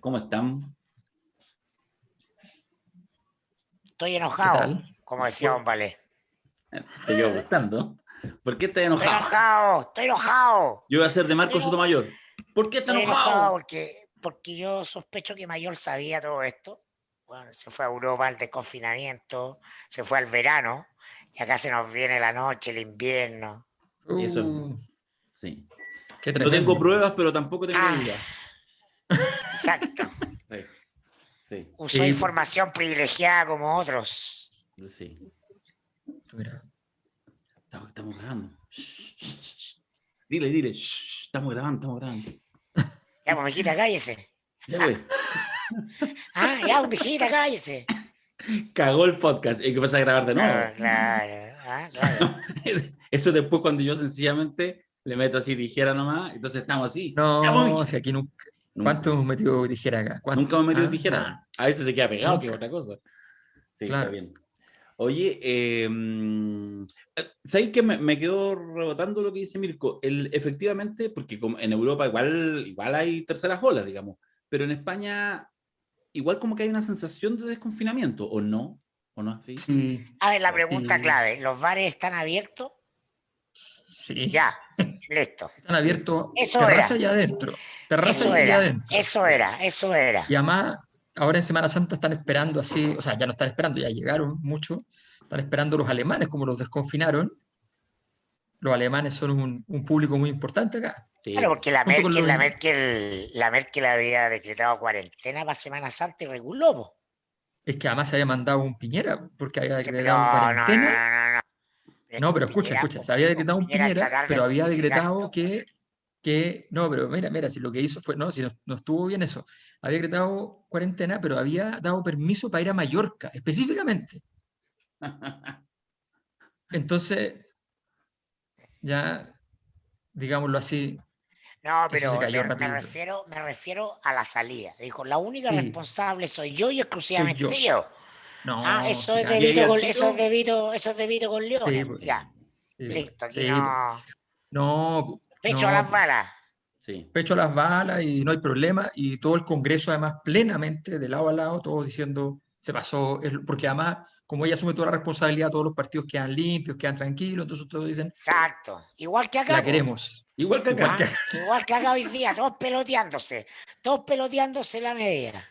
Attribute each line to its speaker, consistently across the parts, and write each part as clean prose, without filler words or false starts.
Speaker 1: ¿Cómo están?
Speaker 2: Estoy
Speaker 3: ¿Qué
Speaker 2: enojado,
Speaker 3: tal?
Speaker 2: como decía Don Valé.
Speaker 1: Te llevo gustando. ¿Por qué estás
Speaker 2: Estoy
Speaker 1: enojado?
Speaker 2: enojado, estoy enojado.
Speaker 1: Yo voy a ser de Marco
Speaker 2: Estoy, eno-
Speaker 1: Sotomayor. ¿Por qué estás
Speaker 2: estoy enojado
Speaker 1: enojado?
Speaker 2: porque yo sospecho que Mayor sabía todo esto. Bueno, se fue a Europa al desconfinamiento, se fue al verano, y acá se nos viene la noche, el invierno.
Speaker 1: Eso es,
Speaker 3: Uh,
Speaker 1: sí.
Speaker 3: qué
Speaker 1: No tengo
Speaker 3: tremendo.
Speaker 1: pruebas, pero tampoco tengo
Speaker 2: Ah,
Speaker 1: dudas.
Speaker 2: exacto.
Speaker 1: Sí, sí,
Speaker 2: Usó
Speaker 3: Sí,
Speaker 2: información privilegiada como otros.
Speaker 1: sí.
Speaker 3: mira,
Speaker 1: Estamos grabando. Dile. Estamos grabando.
Speaker 2: Ya, pues, mijita, cállese.
Speaker 1: Ya, güey.
Speaker 2: Ya, pues, mijita, cállese.
Speaker 1: Cagó el podcast. Hay que empezar a grabar de nuevo.
Speaker 2: Claro.
Speaker 1: Eso después cuando yo sencillamente le meto así ligera nomás. Entonces estamos así. Ya, pues,
Speaker 3: no,
Speaker 1: mijita.
Speaker 3: si aquí nunca.
Speaker 1: Nunca.
Speaker 3: ¿Cuánto hemos metido tijera acá?
Speaker 1: Nunca
Speaker 3: ¿Cuánto?
Speaker 1: hemos metido
Speaker 3: Nada,
Speaker 1: tijera. A veces se queda pegado, que es
Speaker 3: nunca.
Speaker 1: otra cosa. Sí, está
Speaker 3: Claro.
Speaker 1: bien. Oye, ¿sabes qué? Me quedó rebotando lo que dice Mirko. Efectivamente, porque como en Europa igual hay terceras olas, digamos, pero en España igual como que hay una sensación de desconfinamiento, ¿o no? ¿O no es así?
Speaker 3: Sí,
Speaker 2: A ver, la
Speaker 1: Sí.
Speaker 2: pregunta clave, ¿los bares están abiertos?
Speaker 3: sí.
Speaker 2: Ya, listo.
Speaker 3: Están abiertos
Speaker 2: Eso
Speaker 3: terraza
Speaker 2: era,
Speaker 3: y adentro. Terraza
Speaker 2: eso
Speaker 3: y
Speaker 2: era,
Speaker 3: adentro.
Speaker 2: eso era, eso era.
Speaker 3: Y además, ahora en Semana Santa están esperando así, o sea, ya no están esperando, ya llegaron muchos. Están esperando los alemanes, como los desconfinaron. Los alemanes son un público muy importante acá,
Speaker 1: Sí,
Speaker 2: Claro, porque la
Speaker 3: junto con
Speaker 2: Merkel,
Speaker 3: los...
Speaker 2: la Merkel había decretado cuarentena para Semana Santa y reguló, po.
Speaker 3: Es que además se había mandado un Piñera, porque había
Speaker 2: Pero
Speaker 3: decretado
Speaker 2: no.
Speaker 3: cuarentena.
Speaker 2: Pero es
Speaker 3: No,
Speaker 2: que
Speaker 3: pero escucha, se había decretado un
Speaker 2: Piñera al
Speaker 3: Piñera,
Speaker 2: tratar de
Speaker 3: pero había
Speaker 2: justificar
Speaker 3: decretado
Speaker 2: esto,
Speaker 3: no, pero mira, si lo que hizo fue, no, si no estuvo bien eso, había decretado cuarentena, pero había dado permiso para ir a Mallorca, específicamente. Entonces, ya, digámoslo así,
Speaker 2: no,
Speaker 3: eso se
Speaker 2: pero
Speaker 3: cayó
Speaker 2: me
Speaker 3: rapidito.
Speaker 2: refiero a la salida. Dijo, la única
Speaker 3: Sí,
Speaker 2: responsable soy yo y
Speaker 3: soy yo.
Speaker 2: exclusivamente yo.
Speaker 3: No, sí,
Speaker 1: y ahí al
Speaker 2: Eso es de Vito con
Speaker 3: sí,
Speaker 2: Leones.
Speaker 3: pues,
Speaker 2: Ya,
Speaker 1: sí,
Speaker 2: listo, aquí
Speaker 3: sí, pues.
Speaker 2: no.
Speaker 3: No,
Speaker 2: Pecho a
Speaker 3: no,
Speaker 2: las balas.
Speaker 1: sí.
Speaker 3: pecho a las balas y no hay problema. Y todo el Congreso, además, plenamente, de lado a lado, todos diciendo, se pasó, porque además, como ella asume toda la responsabilidad, todos los partidos quedan limpios, quedan tranquilos, entonces todos dicen,
Speaker 2: Exacto. Igual que acá,
Speaker 3: la
Speaker 2: po.
Speaker 3: queremos.
Speaker 1: Igual que
Speaker 3: Igual
Speaker 1: acá.
Speaker 3: que
Speaker 2: Igual que acá hoy día, todos peloteándose la medida.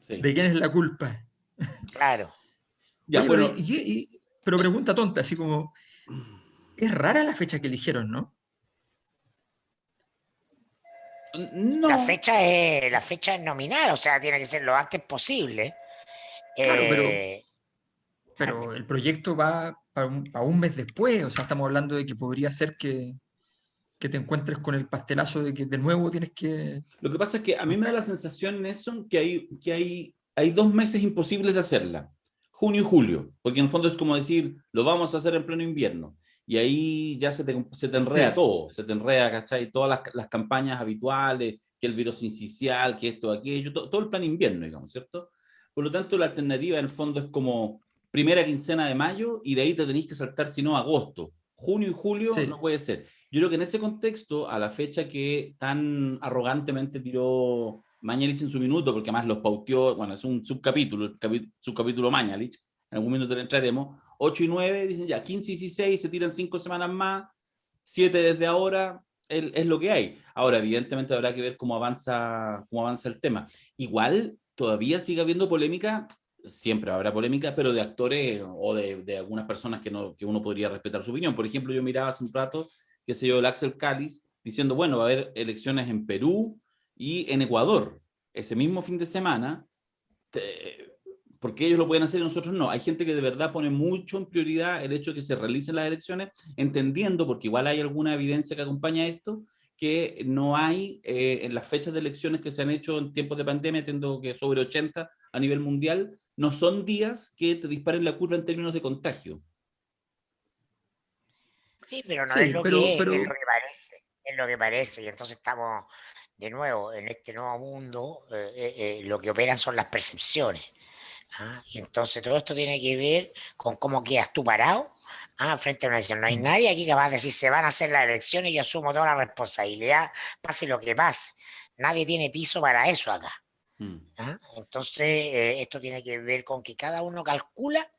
Speaker 1: Sí.
Speaker 3: de quién es la culpa.
Speaker 2: Claro.
Speaker 1: Ya,
Speaker 3: Oye, pero,
Speaker 1: bueno.
Speaker 3: pero pregunta tonta, así como, es rara la fecha que eligieron, ¿no?
Speaker 1: No.
Speaker 2: La fecha es nominal, o sea, tiene que ser lo antes posible.
Speaker 3: Claro,
Speaker 2: Eh,
Speaker 3: pero el proyecto va para un mes después, o sea, estamos hablando de que podría ser que te encuentres con el pastelazo de que de nuevo tienes
Speaker 1: Lo que pasa es que a
Speaker 3: que
Speaker 1: mí me da la sensación, Nelson, que hay 2 meses imposibles de hacerla, junio y julio, porque en el fondo es como decir, lo vamos a hacer en pleno invierno, y ahí ya se te enreda
Speaker 3: Sí,
Speaker 1: todo, se te enreda, ¿cachai? Todas las campañas habituales, que el virus incisional, que esto, aquello, todo el plan invierno, digamos, ¿cierto? Por lo tanto, la alternativa en el fondo es como primera quincena de mayo, y de ahí te tenéis que saltar, si no, agosto. Junio y julio no
Speaker 3: sí,
Speaker 1: puede ser. Yo creo que en ese contexto, a la fecha que tan arrogantemente tiró Mañalich en su minuto, porque además los pauteó, bueno, es un subcapítulo, subcapítulo Mañalich, en algún minuto le entraremos, 8 y 9, dicen ya, 15 y 16, se tiran 5 semanas más, 7 desde ahora, es lo que hay. Ahora, evidentemente habrá que ver cómo avanza el tema. Igual, todavía sigue habiendo polémica, siempre habrá polémica, pero de actores o de algunas personas que uno podría respetar su opinión. Por ejemplo, yo miraba hace un rato qué sé yo, el Axel Cáliz, diciendo, bueno, va a haber elecciones en Perú y en Ecuador ese mismo fin de semana, porque ellos lo pueden hacer y nosotros no. Hay gente que de verdad pone mucho en prioridad el hecho de que se realicen las elecciones, entendiendo, porque igual hay alguna evidencia que acompaña esto, que no hay en las fechas de elecciones que se han hecho en tiempos de pandemia, entiendo que sobre 80 a nivel mundial, no son días que te disparen la curva en términos de contagio.
Speaker 2: sí, pero no es
Speaker 3: sí,
Speaker 2: lo
Speaker 3: pero,
Speaker 2: que es, es lo
Speaker 3: pero,
Speaker 2: que parece, es lo que parece. Y entonces estamos de nuevo en este nuevo mundo, lo que operan son las percepciones. Y entonces todo esto tiene que ver con cómo quedas tú parado frente a una elección. No hay nadie aquí capaz de decir se van a hacer las elecciones y yo asumo toda la responsabilidad, pase lo que pase. Nadie tiene piso para eso acá. ¿ah? Entonces, esto tiene que ver con que cada uno calcula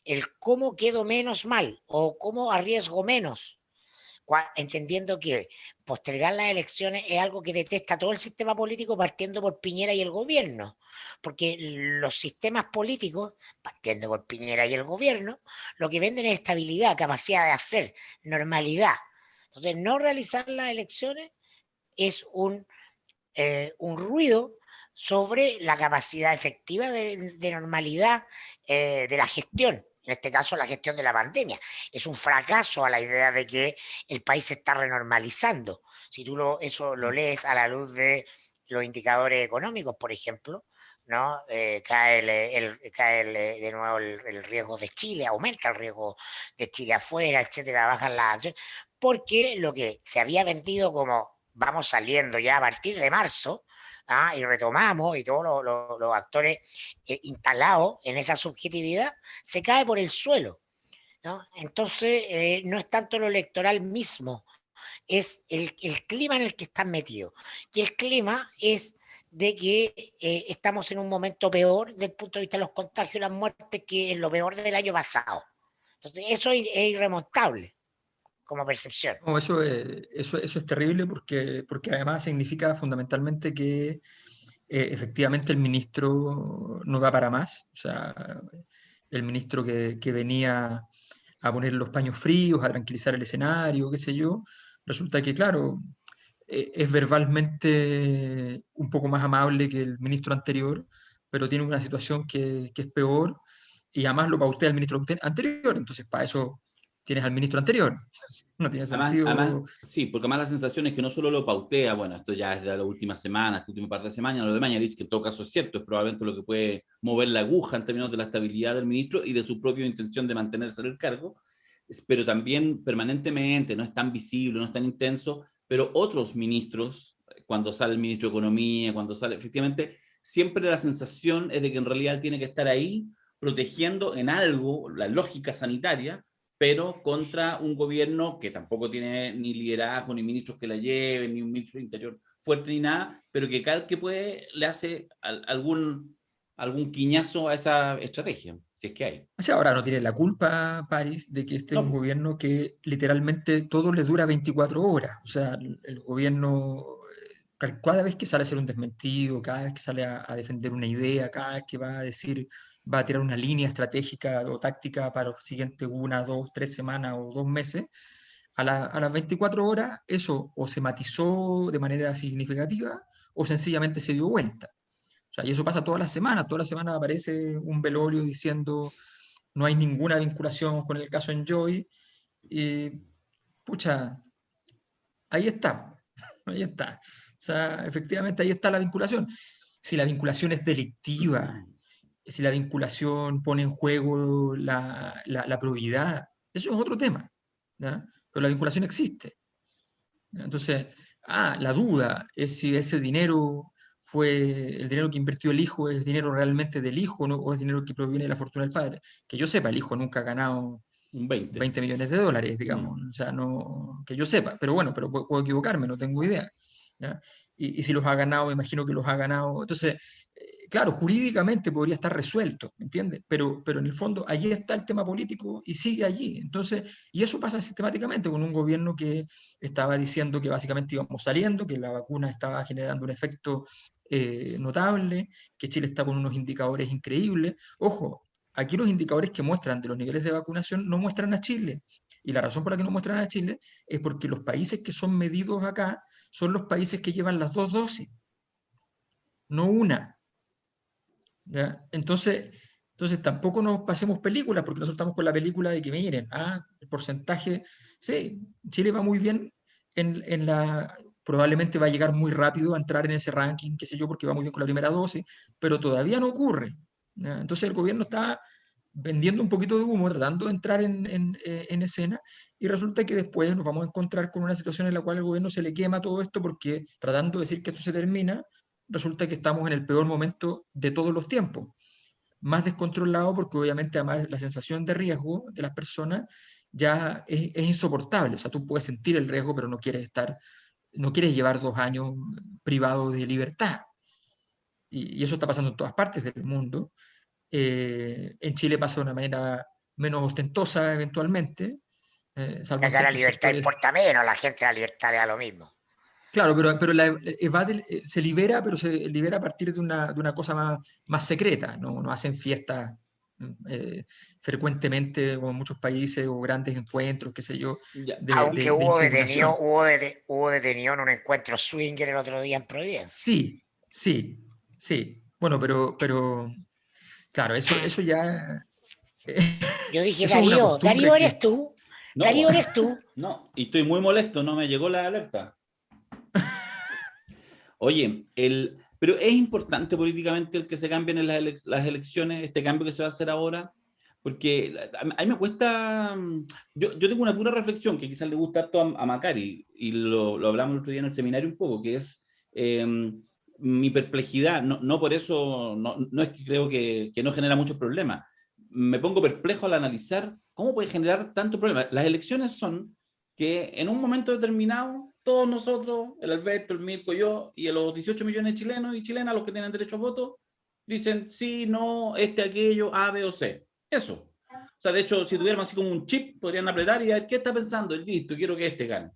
Speaker 2: el cómo quedo menos mal o cómo arriesgo menos, entendiendo que postergar las elecciones es algo que detesta todo el sistema político, partiendo por Piñera y el gobierno, porque los sistemas políticos, partiendo por Piñera y el gobierno, lo que venden es estabilidad, capacidad de hacer, normalidad. Entonces, no realizar las elecciones es un ruido sobre la capacidad efectiva de normalidad de la gestión, en este caso la gestión de la pandemia. Es un fracaso a la idea de que el país se está renormalizando. Si tú eso lo lees a la luz de los indicadores económicos, por ejemplo, ¿no? De nuevo el riesgo de Chile, aumenta el riesgo de Chile afuera, etcétera, bajan las acciones, porque lo que se había vendido como vamos saliendo ya a partir de marzo, y retomamos, y todos los actores instalados en esa subjetividad, se cae por el suelo, ¿no? Entonces, no es tanto lo electoral mismo, es el clima en el que están metidos. Y el clima es de que estamos en un momento peor desde el punto de vista de los contagios y las muertes que en lo peor del año pasado. Entonces, eso es irremontable como percepción.
Speaker 3: No, eso es terrible porque además significa fundamentalmente que efectivamente el ministro no da para más. O sea, el ministro que venía a poner los paños fríos, a tranquilizar el escenario, qué sé yo, resulta que, claro, es verbalmente un poco más amable que el ministro anterior, pero tiene una situación que es peor y además lo pautea el ministro anterior. Entonces, para eso tienes al ministro anterior. No tiene
Speaker 1: Además,
Speaker 3: sentido.
Speaker 1: sí, porque además la sensación es que no solo lo pautea, bueno, esto ya es de la última semana, esta última parte de semana, lo de Mañalich, que en todo caso es cierto, es probablemente lo que puede mover la aguja en términos de la estabilidad del ministro y de su propia intención de mantenerse en el cargo, pero también permanentemente, no es tan visible, no es tan intenso, pero otros ministros, cuando sale el ministro de Economía, cuando sale, efectivamente, siempre la sensación es de que en realidad él tiene que estar ahí protegiendo en algo la lógica sanitaria, pero contra un gobierno que tampoco tiene ni liderazgo, ni ministros que la lleven, ni un ministro de Interior fuerte, ni nada, pero que cada que puede le hace algún quiñazo a esa estrategia, si es que hay.
Speaker 3: O sea, ahora no tiene la culpa, París, de que esté un
Speaker 1: No,
Speaker 3: gobierno que literalmente todo le dura 24 horas. O sea, el gobierno, cada vez que sale a hacer un desmentido, cada vez que sale a defender una idea, cada vez que va a decir, va a tirar una línea estratégica o táctica para los siguientes 1, 2, 3 semanas o 2 meses, a las 24 horas eso o se matizó de manera significativa o sencillamente se dio vuelta. O sea, y eso pasa todas las semanas aparece un velorio diciendo no hay ninguna vinculación con el caso Enjoy. Y, pucha, ahí está, ahí está. O sea, efectivamente ahí está la vinculación. Si la vinculación es delictiva, si la vinculación pone en juego la probidad, eso es otro tema, ¿ya? Pero la vinculación existe. ¿Ya? Entonces, la duda es si ese dinero fue el dinero que invirtió el hijo, es dinero realmente del hijo, ¿no? O es dinero que proviene de la fortuna del padre. Que yo sepa, el hijo nunca ha ganado
Speaker 1: un 20.
Speaker 3: 20 millones de dólares,
Speaker 1: No.
Speaker 3: digamos. O sea, no, que yo sepa, pero bueno, pero puedo equivocarme, no tengo idea. ¿Ya? Y si los ha ganado, me imagino que los ha ganado. Entonces, claro, jurídicamente podría estar resuelto, ¿me entiendes? Pero en el fondo, allí está el tema político y sigue allí. Entonces, y eso pasa sistemáticamente con un gobierno que estaba diciendo que básicamente íbamos saliendo, que la vacuna estaba generando un efecto notable, que Chile está con unos indicadores increíbles. Ojo, aquí los indicadores que muestran de los niveles de vacunación no muestran a Chile. Y la razón por la que no muestran a Chile es porque los países que son medidos acá son los países que llevan las 2 dosis, no una. ¿Ya? Entonces tampoco nos pasemos películas, porque nosotros estamos con la película de que miren, el porcentaje, sí, Chile va muy bien probablemente va a llegar muy rápido a entrar en ese ranking, qué sé yo, porque va muy bien con la primera dosis, pero todavía no ocurre. ¿Ya? Entonces el gobierno está vendiendo un poquito de humo, tratando de entrar en escena, y resulta que después nos vamos a encontrar con una situación en la cual el gobierno se le quema todo esto, porque tratando de decir que esto se termina, resulta que estamos en el peor momento de todos los tiempos. Más descontrolado porque obviamente además la sensación de riesgo de las personas ya es insoportable. O sea, tú puedes sentir el riesgo, pero no quieres llevar 2 años privado de libertad. y eso está pasando en todas partes del mundo. En Chile pasa de una manera menos ostentosa eventualmente, salvo en
Speaker 2: Acá la
Speaker 3: ciertos
Speaker 2: libertad
Speaker 3: sectores.
Speaker 2: importa menos, la gente la libertad le da lo mismo.
Speaker 3: Claro, pero evade, se libera, pero se libera a partir de una cosa más secreta, no hacen fiestas frecuentemente como en muchos países o grandes encuentros, qué sé yo,
Speaker 1: Ya.
Speaker 2: Aunque
Speaker 3: de impugnación.
Speaker 2: hubo detenido en un encuentro swinger el otro día en Providencia.
Speaker 3: Sí, sí, sí. Bueno, pero claro, eso ya
Speaker 2: Yo dije,
Speaker 3: eso es una
Speaker 2: Darío,
Speaker 3: costumbre
Speaker 2: Darío eres
Speaker 3: que
Speaker 2: tú,
Speaker 1: No,
Speaker 2: Darío eres tú.
Speaker 1: no, y estoy muy molesto, no me llegó la alerta. Oye, pero es importante políticamente el que se cambien en las elecciones, este cambio que se va a hacer ahora, porque a mí me cuesta, yo tengo una pura reflexión que quizás le gusta harto a Macari, y lo hablamos el otro día en el seminario un poco, que es mi perplejidad, no por eso, no es que creo que no genera muchos problemas, me pongo perplejo al analizar cómo puede generar tantos problemas. Las elecciones son que en un momento determinado, todos nosotros, el Alberto, el Mirko, yo, y los 18 millones de chilenos y chilenas, los que tienen derecho a voto, dicen sí, no, aquello, A, B o C. Eso. O sea, de hecho, si tuviéramos así como un chip, podrían apretar y a ver qué está pensando, y listo, quiero que gane.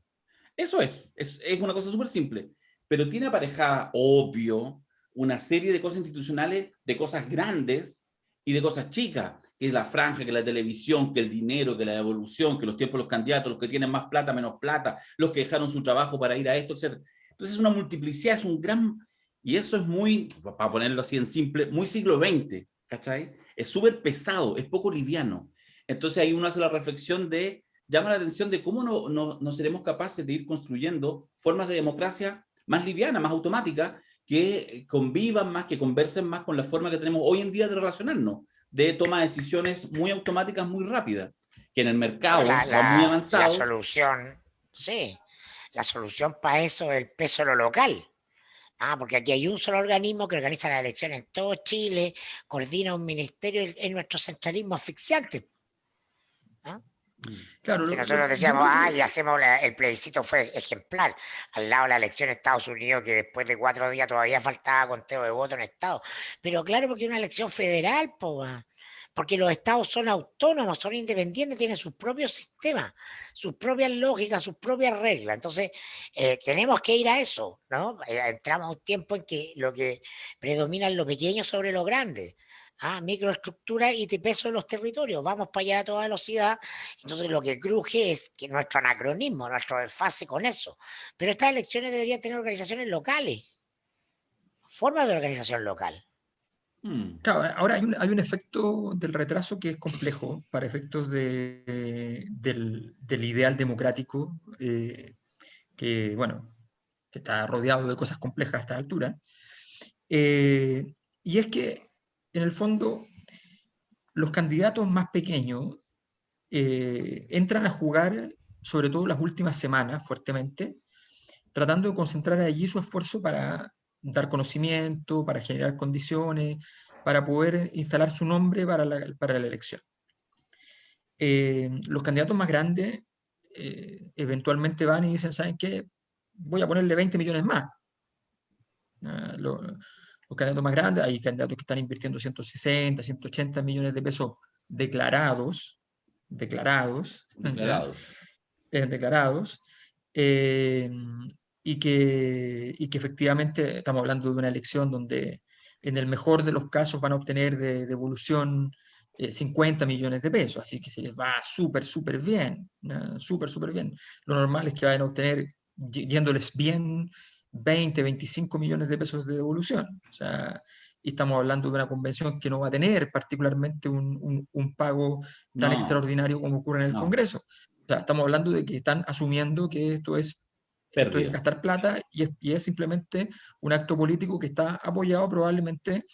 Speaker 1: Eso es una cosa súper simple, pero tiene aparejada, obvio, una serie de cosas institucionales, de cosas grandes y de cosas chicas, que es la franja, que la televisión, que el dinero, que la devolución, que los tiempos de los candidatos, los que tienen más plata, menos plata, los que dejaron su trabajo para ir a esto, etc. Entonces es una multiplicidad, es un gran... Y eso es muy, para ponerlo así en simple, muy siglo XX, ¿cachai? Es súper pesado, es poco liviano. Entonces ahí uno hace la reflexión de llama la atención de cómo no seremos capaces de ir construyendo formas de democracia más livianas, más automáticas, que convivan más, que conversen más con la forma que tenemos hoy en día de relacionarnos, de toma de decisiones muy automáticas, muy rápidas, que en el
Speaker 2: Bueno,
Speaker 1: mercado va muy
Speaker 2: la
Speaker 1: avanzado.
Speaker 2: solución, sí, la solución para eso es el peso de lo local. Porque aquí hay un solo organismo que organiza las elecciones en todo Chile, coordina un ministerio, es nuestro centralismo asfixiante. ¿Ah?
Speaker 3: claro,
Speaker 2: Que nosotros
Speaker 3: yo
Speaker 2: decíamos,
Speaker 3: creo que
Speaker 2: y hacemos el plebiscito fue ejemplar, al lado de la elección de Estados Unidos, que después de 4 días todavía faltaba conteo de votos en Estado. Pero claro, porque es una elección federal, porque los estados son autónomos, son independientes, tienen sus propios sistemas, sus propias lógicas, sus propias reglas. Entonces, tenemos que ir a eso, ¿no? Entramos a un tiempo en que lo que predomina es lo pequeño sobre lo grande. Microestructura y de peso en los territorios, vamos para allá a toda velocidad. Entonces lo que cruje es que nuestro anacronismo, nuestro desfase con eso. Pero estas elecciones deberían tener organizaciones locales, formas de organización local.
Speaker 3: claro, ahora hay un efecto del retraso que es complejo para efectos del ideal democrático, que, bueno, que está rodeado de cosas complejas a esta altura. Y es que, en el fondo, los candidatos más pequeños entran a jugar, sobre todo las últimas semanas, fuertemente, tratando de concentrar allí su esfuerzo para dar conocimiento, para generar condiciones, para poder instalar su nombre para la elección. Los candidatos más grandes eventualmente van y dicen, ¿saben qué? Voy a ponerle 20 millones más. Los candidatos más grandes, hay candidatos que están invirtiendo 160, 180 millones de pesos declarados, ¿ya?
Speaker 1: Declarados.
Speaker 3: Declarados, eh, y que efectivamente estamos hablando de una elección donde en el mejor de los casos van a obtener de devolución 50 millones de pesos, así que se les va súper, súper bien, súper, súper bien. Lo normal es que vayan a obtener, yéndoles bien, 20, 25 millones de pesos de devolución. O sea, y estamos hablando de una convención que no va a tener particularmente un pago tan
Speaker 1: No,
Speaker 3: extraordinario como ocurre en el
Speaker 1: no,
Speaker 3: Congreso. O sea, estamos hablando de que están asumiendo que esto es
Speaker 1: pérdida.
Speaker 3: gastar plata y es simplemente un acto político que está apoyado probablemente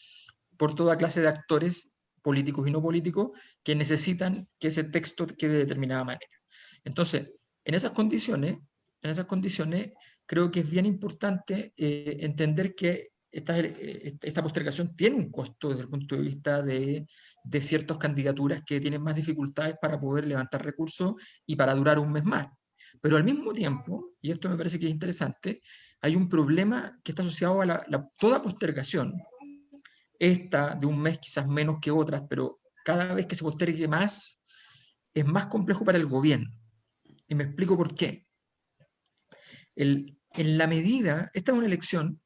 Speaker 3: por toda clase de actores políticos y no políticos que necesitan que ese texto quede de determinada manera. Entonces, en esas condiciones, creo que es bien importante entender que esta postergación tiene un costo desde el punto de vista de ciertas candidaturas que tienen más dificultades para poder levantar recursos y para durar un mes más. Pero al mismo tiempo, y esto me parece que es interesante, hay un problema que está asociado a toda postergación esta de un mes quizás menos que otras, pero cada vez que se postergue más, es más complejo para el gobierno. Y me explico por qué. En la medida, esta es una elección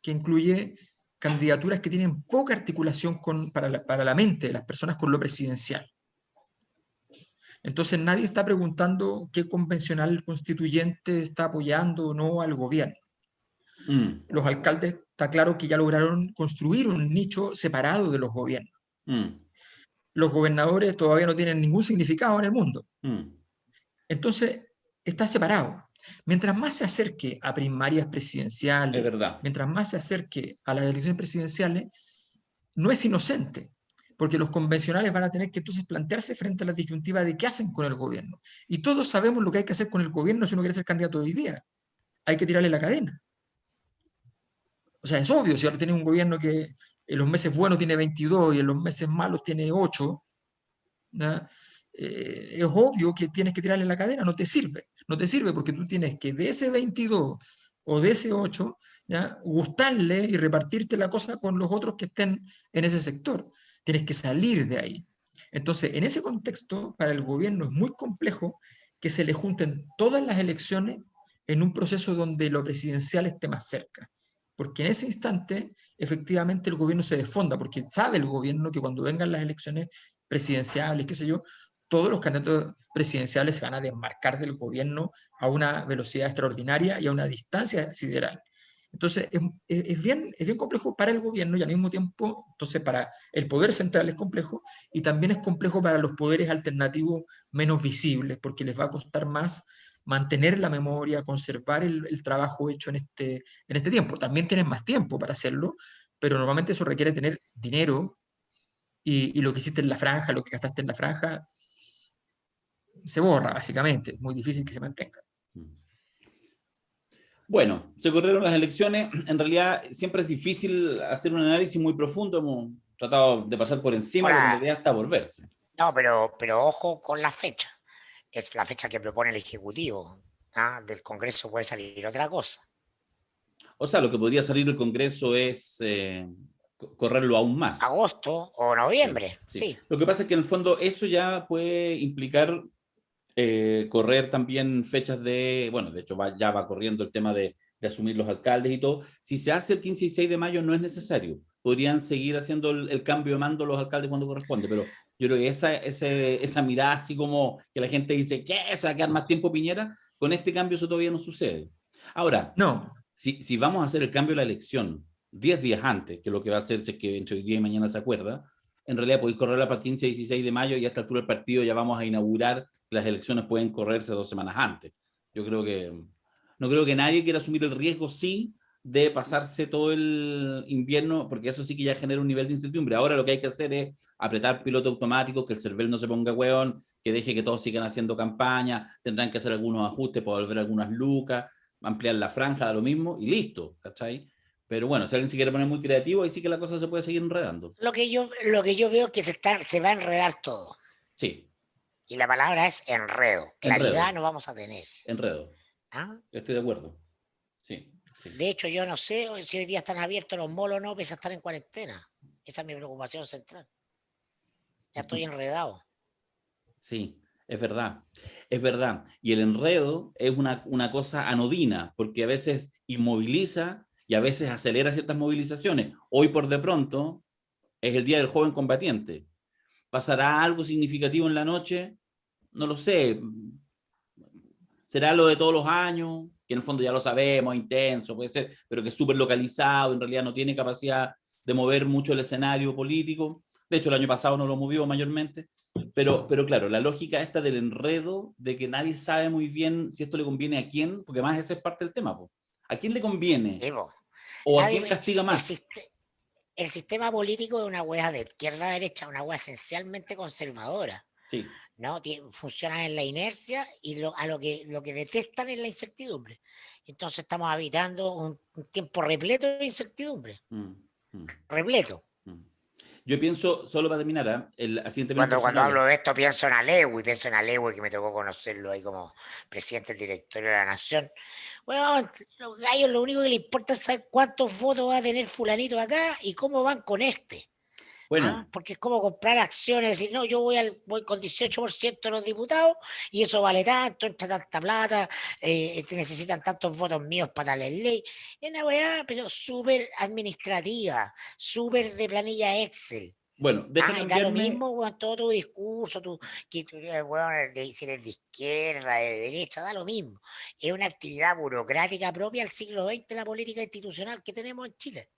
Speaker 3: que incluye candidaturas que tienen poca articulación para la mente de las personas con lo presidencial. Entonces nadie está preguntando qué convencional constituyente está apoyando o no al gobierno. Los alcaldes, está claro que ya lograron construir un nicho separado de los gobiernos. Los gobernadores todavía no tienen ningún significado en el mundo. Entonces, está separado. Mientras más se acerque a primarias
Speaker 1: Es
Speaker 3: presidenciales,
Speaker 1: verdad.
Speaker 3: mientras más se acerque a las elecciones presidenciales, no es inocente, porque los convencionales van a tener que entonces plantearse frente a la disyuntiva de qué hacen con el gobierno. Y todos sabemos lo que hay que hacer con el gobierno si uno quiere ser candidato hoy día. Hay que tirarle la cadena. O sea, es obvio, si ahora tienes un gobierno que en los meses buenos tiene 22 y en los meses malos tiene 8, ¿ya? Es obvio que tienes que tirarle la cadena, no te sirve. No te sirve porque tú tienes que de ese 22 o de ese 8, ¿ya? Gustarle y repartirte la cosa con los otros que estén en ese sector. Tienes que salir de ahí. Entonces, en ese contexto, para el gobierno es muy complejo que se le junten todas las elecciones en un proceso donde lo presidencial esté más cerca. Porque en ese instante, efectivamente, el gobierno se desfonda, porque sabe el gobierno que cuando vengan las elecciones presidenciales, qué sé yo, todos los candidatos presidenciales se van a desmarcar del gobierno a una velocidad extraordinaria y a una distancia sideral. Entonces, es bien complejo para el gobierno y al mismo tiempo, entonces, para el poder central es complejo y también es complejo para los poderes alternativos menos visibles, porque les va a costar más mantener la memoria, conservar el trabajo hecho en este tiempo. También tienes más tiempo para hacerlo, pero normalmente eso requiere tener dinero y lo que hiciste en la franja, lo que gastaste en la franja, se borra, básicamente. Es muy difícil que se mantenga.
Speaker 1: Bueno, se corrieron las elecciones. En realidad siempre es difícil hacer un análisis muy profundo. Hemos tratado de pasar por encima, pero en
Speaker 2: Ahora,
Speaker 1: realidad está por verse.
Speaker 2: no, pero ojo con la fecha. Es la fecha que propone el Ejecutivo. Del Congreso puede salir otra cosa.
Speaker 1: O sea, lo que podría salir del Congreso es correrlo aún más.
Speaker 2: Agosto o
Speaker 1: Sí,
Speaker 2: noviembre,
Speaker 1: sí.
Speaker 2: sí.
Speaker 1: Lo que pasa es que en el fondo eso ya puede implicar correr también fechas de, bueno, de hecho ya va corriendo el tema de asumir los alcaldes y todo. Si se hace el 15 y 6 de mayo no es necesario. Podrían seguir haciendo el cambio de mando los alcaldes cuando corresponde, pero yo creo que esa mirada así como que la gente dice, ¿qué? ¿Se va a quedar más tiempo Piñera? Con este cambio eso todavía no sucede. Ahora,
Speaker 3: No,
Speaker 1: si vamos a hacer el cambio de la elección 10 días antes, que es lo que va a hacerse es que entre hoy día y mañana se acuerda, en realidad podéis correr para el 15 y 16 de mayo y a esta altura del partido ya vamos a inaugurar que las elecciones pueden correrse 2 semanas antes. Yo creo que no creo que nadie quiera asumir el riesgo, sí, de pasarse todo el invierno, porque eso sí que ya genera un nivel de incertidumbre. Ahora lo que hay que hacer es apretar piloto automático, que el CERVEL no se ponga hueón, que deje que todos sigan haciendo campaña, tendrán que hacer algunos ajustes para volver algunas lucas, ampliar la franja, da lo mismo, y listo, ¿cachai? Pero bueno, si alguien se quiere poner muy creativo, ahí sí que la cosa se puede seguir enredando.
Speaker 2: Lo que yo veo es que se va a enredar todo.
Speaker 1: Sí,
Speaker 2: Y la palabra es enredo.
Speaker 1: enredo,
Speaker 2: Claridad no vamos a tener.
Speaker 1: enredo.
Speaker 2: ¿Ah?
Speaker 1: Estoy de acuerdo. Sí, sí.
Speaker 2: De hecho, yo no sé si hoy día están abiertos los molos o no, pese a estar en cuarentena. Esa es mi preocupación central. Ya estoy enredado.
Speaker 1: Sí, es verdad. Es verdad. Y el enredo es una cosa anodina, porque a veces inmoviliza y a veces acelera ciertas movilizaciones. Hoy, por de pronto, es el Día del Joven Combatiente. ¿Pasará algo significativo en la noche? No lo sé. ¿Será lo de todos los años? Que en el fondo ya lo sabemos, intenso, puede ser, pero que es súper localizado, en realidad no tiene capacidad de mover mucho el escenario político. De hecho, el año pasado no lo movió mayormente. Pero claro, la lógica esta del enredo, de que nadie sabe muy bien si esto le conviene a quién, porque más ese es parte del tema. Po. ¿A quién le conviene?
Speaker 2: Evo,
Speaker 1: ¿O a
Speaker 2: nadie
Speaker 1: quién
Speaker 2: me-
Speaker 1: castiga
Speaker 2: el,
Speaker 1: más?
Speaker 2: siste- el sistema político es una hueá de izquierda a derecha, una hueá esencialmente conservadora.
Speaker 1: Sí.
Speaker 2: ¿No? Funcionan en la inercia y lo que detestan es la incertidumbre. Entonces estamos habitando un tiempo repleto de incertidumbre.
Speaker 1: Mm, mm,
Speaker 2: Repleto.
Speaker 1: mm. Yo pienso, solo para terminar, así en términos
Speaker 2: Cuando
Speaker 1: personales.
Speaker 2: hablo de esto pienso en Alewi, que me tocó conocerlo ahí como presidente del directorio de la Nación. Bueno, los gallos lo único que les importa es saber cuántos votos va a tener fulanito acá y cómo van con este.
Speaker 1: Bueno,
Speaker 2: Porque es como comprar acciones, decir, no, yo voy con 18% de los diputados y eso vale tanto, entra tanta plata, te necesitan tantos votos míos para darle ley. Es una weá, pero súper administrativa, súper de planilla Excel.
Speaker 1: bueno, déjame
Speaker 2: Y da lo
Speaker 1: enviarme.
Speaker 2: mismo, weón, todo tu discurso, que tú weón, si eres de izquierda, de derecha, da lo mismo. Es una actividad burocrática propia del siglo XX de la política institucional que tenemos en Chile.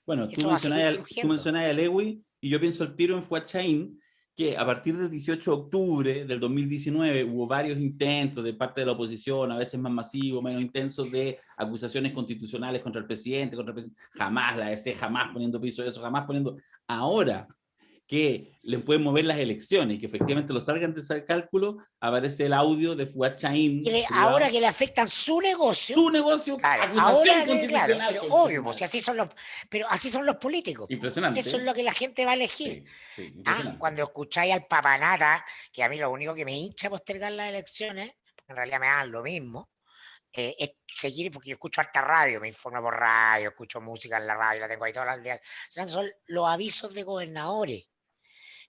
Speaker 1: Bueno,
Speaker 2: Eso va a seguir
Speaker 1: tú
Speaker 2: crujiendo.
Speaker 1: mencionabas a Lewy y yo pienso el tiro en Fuad Chaín, que a partir del 18 de octubre del 2019 hubo varios intentos de parte de la oposición, a veces más masivos, menos intensos, de acusaciones constitucionales contra el presidente, jamás la DC, jamás poniendo piso de eso, jamás poniendo. Ahora que le pueden mover las elecciones y que efectivamente lo salgan de ese cálculo, aparece el audio de Fuad Chaín
Speaker 2: Ahora
Speaker 1: privado.
Speaker 2: que le afectan su negocio,
Speaker 1: Su negocio,
Speaker 2: claro,
Speaker 1: acusación
Speaker 2: ahora que, claro,
Speaker 1: constitucional.
Speaker 2: pero obvio, pues si pero así son los políticos, pues. Eso es
Speaker 1: Impresionante.
Speaker 2: lo que la gente va a elegir.
Speaker 1: Sí, sí, impresionante.
Speaker 2: Cuando escucháis al papanata, que a mí lo único que me hincha postergar las elecciones, porque en realidad me dan lo mismo, es seguir, porque yo escucho harta radio, me informo por radio, escucho música en la radio, la tengo ahí todas las días. Son los avisos de gobernadores,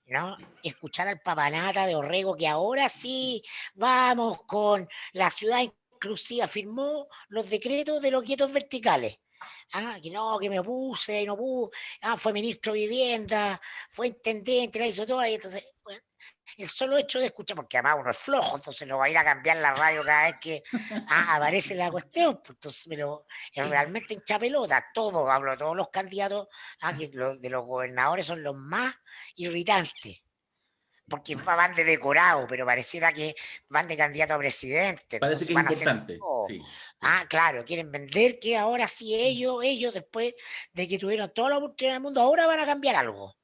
Speaker 2: ¿no? Escuchar al papanata de Orrego, que ahora sí vamos con la ciudad inclusiva, firmó los decretos de los quietos verticales. Que no, que me opuse y no puse, fue ministro de vivienda, fue intendente, la hizo toda, y entonces, bueno, el solo hecho de escuchar, porque además uno es flojo, entonces no va a ir a cambiar la radio cada vez que aparece la cuestión, pues, entonces, pero es realmente hincha pelota, hablo de todos los candidatos, que de los gobernadores son los más irritantes, porque van de decorado, pero pareciera que van de candidato a presidente,
Speaker 1: Parece
Speaker 2: entonces
Speaker 1: que es
Speaker 2: van a hacer
Speaker 1: importante.
Speaker 2: todo.
Speaker 1: Sí, sí.
Speaker 2: Claro, quieren vender que ahora sí ellos, después de que tuvieron toda la oportunidad del mundo, ahora van a cambiar algo.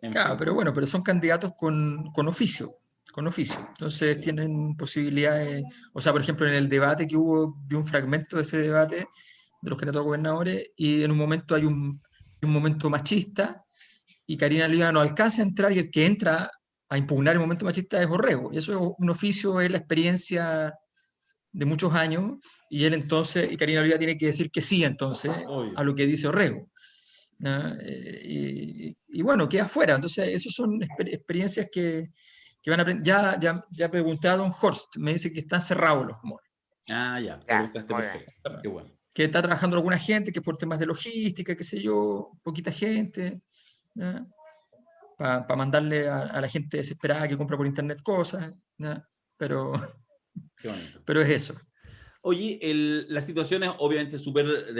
Speaker 1: En
Speaker 3: Claro,
Speaker 1: fin.
Speaker 3: pero bueno, pero son candidatos con oficio, con oficio. Entonces tienen posibilidades, o sea, por ejemplo, en el debate que hubo, vi un fragmento de ese debate de los candidatos a gobernadores y en un momento hay un momento machista y Karina Oliva no alcanza a entrar y el que entra a impugnar el momento machista es Orrego. Y eso es un oficio, es la experiencia de muchos años y él entonces, y Karina Oliva tiene que decir que sí entonces
Speaker 1: Obvio.
Speaker 3: a lo que dice Orrego. Y bueno, queda afuera. Entonces, esas son experiencias que van a aprender. Ya pregunté a don Horst, me dice que están cerrados los monos,
Speaker 1: Ya,
Speaker 2: Ya,
Speaker 1: preguntaste
Speaker 2: muy bien.
Speaker 1: perfecto. Qué bueno.
Speaker 3: que está trabajando alguna gente, que por temas de logística, qué sé yo, poquita gente, para mandarle a la gente desesperada que compra por internet cosas, ¿ya? Pero,
Speaker 1: Qué bonito.
Speaker 3: pero es eso.
Speaker 1: Oye, la situación es obviamente súper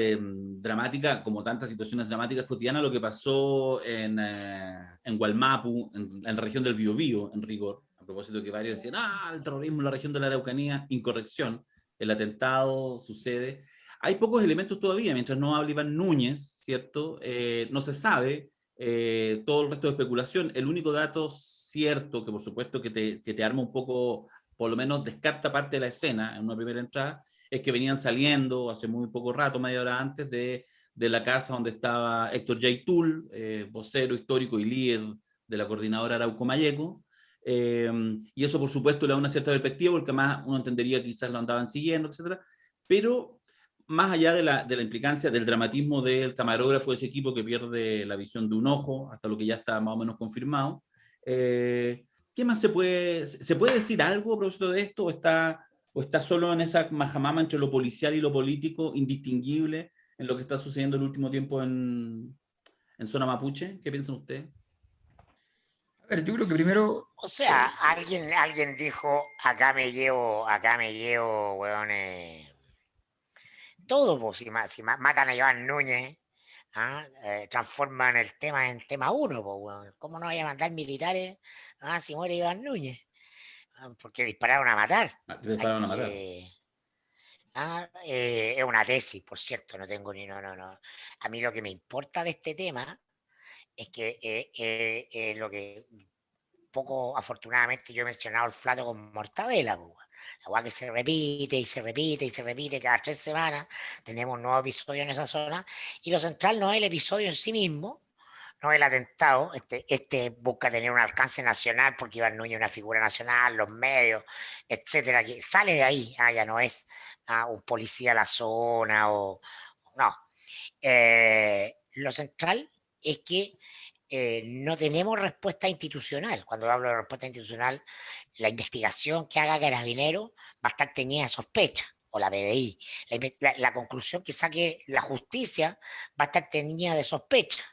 Speaker 1: dramática, como tantas situaciones dramáticas cotidianas, lo que pasó en Gualmapu, en la región del Biobío, en rigor, a propósito de que varios decían, el terrorismo en la región de la Araucanía, incorrección, el atentado sucede. Hay pocos elementos todavía, mientras no hable Iván Núñez, ¿cierto? No se sabe, todo el resto de especulación. El único dato cierto, que por supuesto que te arma un poco, por lo menos descarta parte de la escena en una primera entrada, es que venían saliendo hace muy poco rato, media hora antes, de la casa donde estaba Héctor J. Tull, vocero histórico y líder de la coordinadora Arauco Mayeco. Y eso, por supuesto, le da una cierta perspectiva, porque más uno entendería que quizás lo andaban siguiendo, etcétera. Pero más allá de la implicancia, del dramatismo del camarógrafo de ese equipo que pierde la visión de un ojo, hasta lo que ya está más o menos confirmado, ¿qué más se puede decir algo a propósito de esto? ¿O está solo en esa majamama entre lo policial y lo político, indistinguible en lo que está sucediendo el último tiempo en zona mapuche? ¿Qué piensan ustedes?
Speaker 3: A ver, yo creo que primero,
Speaker 2: O sea, alguien dijo, acá me llevo, weón, todo, pues, si matan a Iván Núñez, transforman el tema en tema uno, pues, weón. ¿Cómo no vaya a mandar militares si muere Iván Núñez? Porque dispararon a matar.
Speaker 1: Te
Speaker 2: Hay
Speaker 1: dispararon a matar.
Speaker 2: que... es una tesis, por cierto, no tengo ni... No. A mí lo que me importa de este tema es que lo que poco afortunadamente yo he mencionado el flato con mortadela, pues, la weá que se repite y se repite y se repite cada 3 semanas, tenemos un nuevo episodio en esa zona, y lo central no es el episodio en sí mismo, no, el atentado, este busca tener un alcance nacional porque Iván Núñez es una figura nacional, los medios, etcétera, que sale de ahí, ya no es un policía de la zona o no. Lo central es que no tenemos respuesta institucional. Cuando hablo de respuesta institucional, la investigación que haga Carabinero va a estar teñida de sospecha, o la PDI. La conclusión que saque la justicia va a estar teñida de sospecha.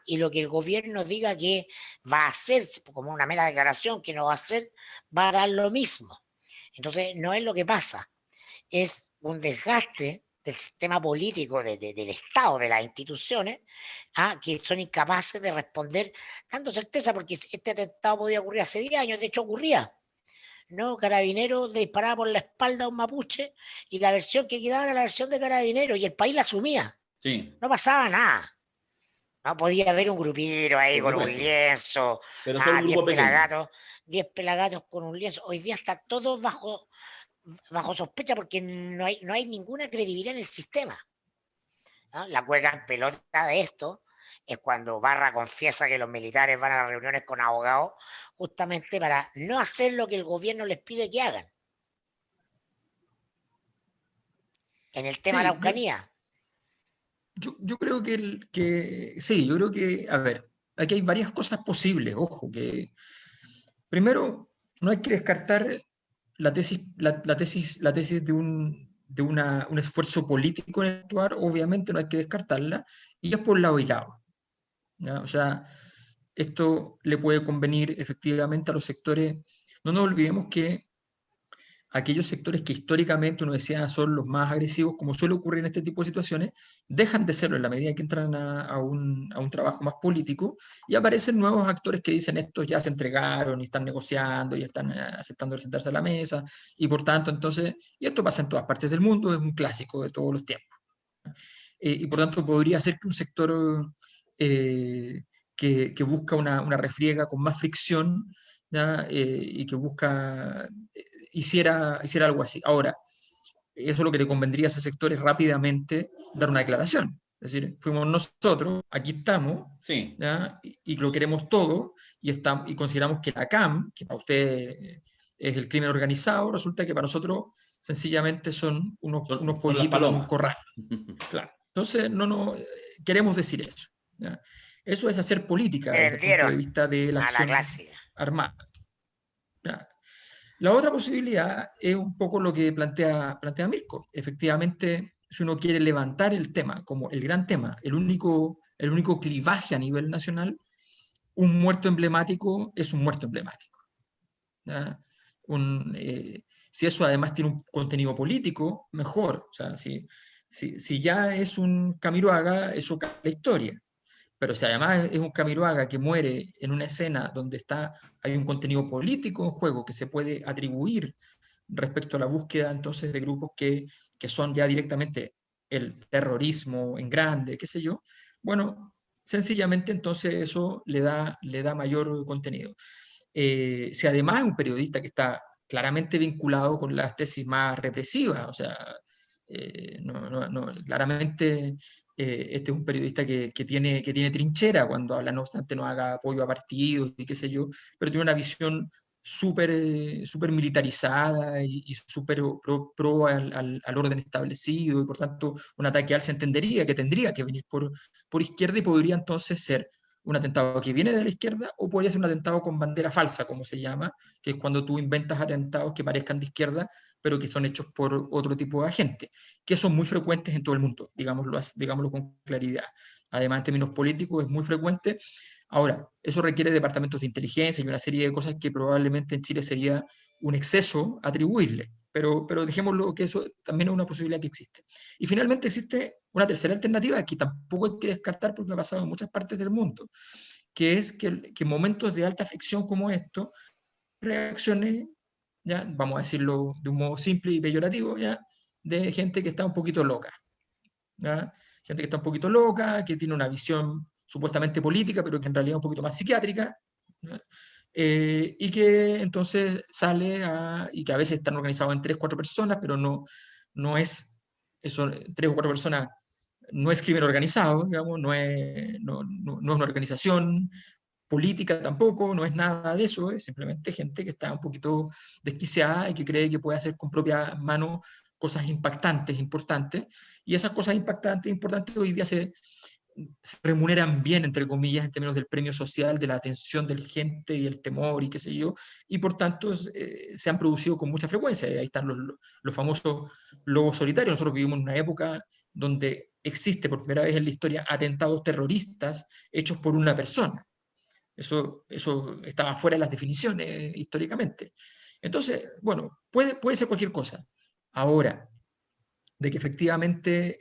Speaker 2: Y lo que el gobierno diga que va a hacer, como una mera declaración que no va a hacer, va a dar lo mismo. Entonces, no es lo que pasa, es un desgaste del sistema político, del Estado, de las instituciones, que son incapaces de responder dando certeza, porque este atentado podía ocurrir hace 10 años, de hecho ocurría. No, Carabineros le disparaba por la espalda a un mapuche y la versión que quedaba era la versión de Carabineros y el país la asumía.
Speaker 1: Sí,
Speaker 2: No pasaba nada. No podía haber un grupito ahí
Speaker 1: por
Speaker 2: con un
Speaker 1: supuesto.
Speaker 2: lienzo,
Speaker 1: Pero solo un
Speaker 2: 10
Speaker 1: grupo pequeño.
Speaker 2: pelagatos, 10 pelagatos con un lienzo. Hoy día está todo bajo sospecha porque no hay ninguna credibilidad en el sistema, ¿no? La cueca en pelota de esto es cuando Barra confiesa que los militares van a las reuniones con abogados justamente para no hacer lo que el gobierno les pide que hagan. En el tema de la
Speaker 3: Sí,
Speaker 2: Araucanía,
Speaker 3: yo creo que sí, yo creo que, a ver, aquí hay varias cosas posibles, ojo, que primero no hay que descartar la tesis de un esfuerzo político en actuar, obviamente no hay que descartarla, y es por lado y lado, ¿ya? O sea, esto le puede convenir efectivamente a los sectores. No nos olvidemos que aquellos sectores que históricamente uno decía son los más agresivos, como suele ocurrir en este tipo de situaciones, dejan de serlo en la medida que entran a un trabajo más político y aparecen nuevos actores que dicen estos ya se entregaron y están negociando y están aceptando sentarse a la mesa y por tanto entonces, y esto pasa en todas partes del mundo, es un clásico de todos los tiempos. Y por tanto podría ser que un sector que busca una refriega con más fricción, ¿ya? Y que busca hiciera algo así. Ahora, eso es lo que le convendría a ese sector es rápidamente dar una declaración. Es decir, fuimos nosotros, aquí estamos,
Speaker 1: Sí,
Speaker 3: ¿ya? Y lo queremos todo, y consideramos que la CAM, que para usted es el crimen organizado, resulta que para nosotros sencillamente son unos
Speaker 1: son las
Speaker 3: pollitos en un
Speaker 1: palomas.
Speaker 3: corral. Claro. Entonces, no queremos decir eso, ¿ya? Eso es hacer política
Speaker 2: se
Speaker 3: desde el punto de
Speaker 2: vendieron
Speaker 3: vista de la
Speaker 2: a la
Speaker 3: acción
Speaker 2: clásica.
Speaker 3: armada, ¿ya? La otra posibilidad es un poco lo que plantea Mirko. Efectivamente, si uno quiere levantar el tema como el gran tema, el único clivaje a nivel nacional, un muerto emblemático es un muerto emblemático, ¿ya? Si eso además tiene un contenido político, mejor. O sea, si ya es un Camiroaga, eso cambia la historia. Pero si además es un Camiroaga que muere en una escena donde hay un contenido político en juego que se puede atribuir respecto a la búsqueda entonces de grupos que son ya directamente el terrorismo en grande, qué sé yo, bueno, sencillamente entonces eso le da mayor contenido. Si además es un periodista que está claramente vinculado con las tesis más represivas, o sea, claramente este es un periodista que tiene trinchera cuando habla, no obstante no haga apoyo a partidos y qué sé yo, pero tiene una visión súper militarizada y súper pro al orden establecido, y por tanto un ataque al se entendería que tendría que venir por izquierda y podría entonces ser un atentado que viene de la izquierda o podría ser un atentado con bandera falsa, como se llama, que es cuando tú inventas atentados que parezcan de izquierda, pero que son hechos por otro tipo de agentes, que son muy frecuentes en todo el mundo, digámoslo con claridad. Además, en términos políticos, es muy frecuente. Ahora, eso requiere departamentos de inteligencia y una serie de cosas que probablemente en Chile sería un exceso atribuirle, pero dejémoslo que eso también es una posibilidad que existe. Y finalmente existe una tercera alternativa que tampoco hay que descartar porque ha pasado en muchas partes del mundo, que es que en momentos de alta fricción como esto, reacciones, ya, vamos a decirlo de un modo simple y peyorativo, ya, de gente que está un poquito loca, ¿ya? Gente que está un poquito loca, que tiene una visión supuestamente política, pero que en realidad es un poquito más psiquiátrica, ¿ya? Y que entonces y que a veces están organizados en 3, 4 personas, pero no es eso, 3 o 4 personas no es crimen organizado, digamos, no es una organización política tampoco, no es nada de eso, es simplemente gente que está un poquito desquiciada y que cree que puede hacer con propia mano cosas impactantes, importantes, y esas cosas impactantes, importantes hoy día se remuneran bien, entre comillas, en términos del premio social, de la atención de la gente y el temor y qué sé yo, y por tanto se han producido con mucha frecuencia. Ahí están los famosos lobos solitarios. Nosotros vivimos en una época donde existe por primera vez en la historia atentados terroristas hechos por una persona. Eso estaba fuera de las definiciones históricamente. Entonces, bueno, puede ser cualquier cosa. Ahora, de que efectivamente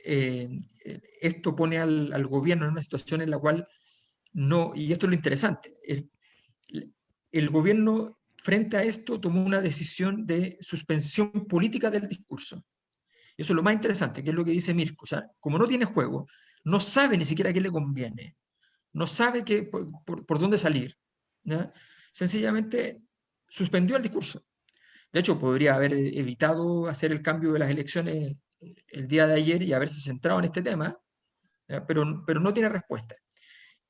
Speaker 3: esto pone al gobierno en una situación en la cual no, y esto es lo interesante, el gobierno frente a esto tomó una decisión de suspensión política del discurso. Y eso es lo más interesante, que es lo que dice Mirko. O sea, como no tiene juego, no sabe ni siquiera qué le conviene, no sabe por dónde salir, ¿ya? Sencillamente suspendió el discurso. De hecho, podría haber evitado hacer el cambio de las elecciones el día de ayer y haberse centrado en este tema, pero no tiene respuesta.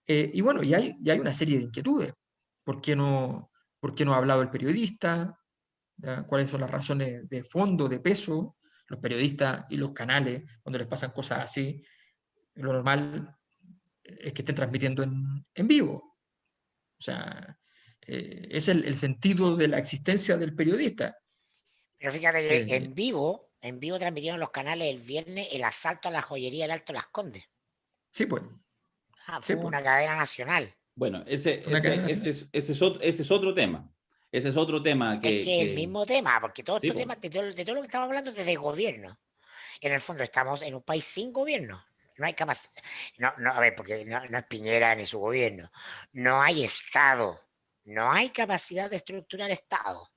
Speaker 3: Y bueno, y hay una serie de inquietudes. ¿Por qué no ha hablado el periodista? ¿Ya? ¿Cuáles son las razones de fondo, de peso? Los periodistas y los canales, cuando les pasan cosas así, lo normal es que estén transmitiendo en vivo. O sea, es el sentido de la existencia del periodista.
Speaker 2: Pero fíjate que
Speaker 3: Eh,
Speaker 2: en vivo transmitieron los canales el viernes el asalto a la joyería del Alto Las Condes.
Speaker 3: sí, pues,
Speaker 2: Fue
Speaker 3: sí, pues,
Speaker 2: una cadena nacional.
Speaker 1: Bueno,
Speaker 3: una cadena nacional.
Speaker 1: ese es otro tema. Ese es otro tema
Speaker 2: Es que el
Speaker 1: que
Speaker 2: mismo tema, porque todos
Speaker 1: sí,
Speaker 2: estos
Speaker 1: po.
Speaker 2: temas, de todo lo que estamos hablando, desde gobierno. En el fondo estamos en un país sin gobierno. No hay capacidad. No, no, a ver, porque no es Piñera ni su gobierno. No hay Estado. No hay capacidad de estructurar Estado.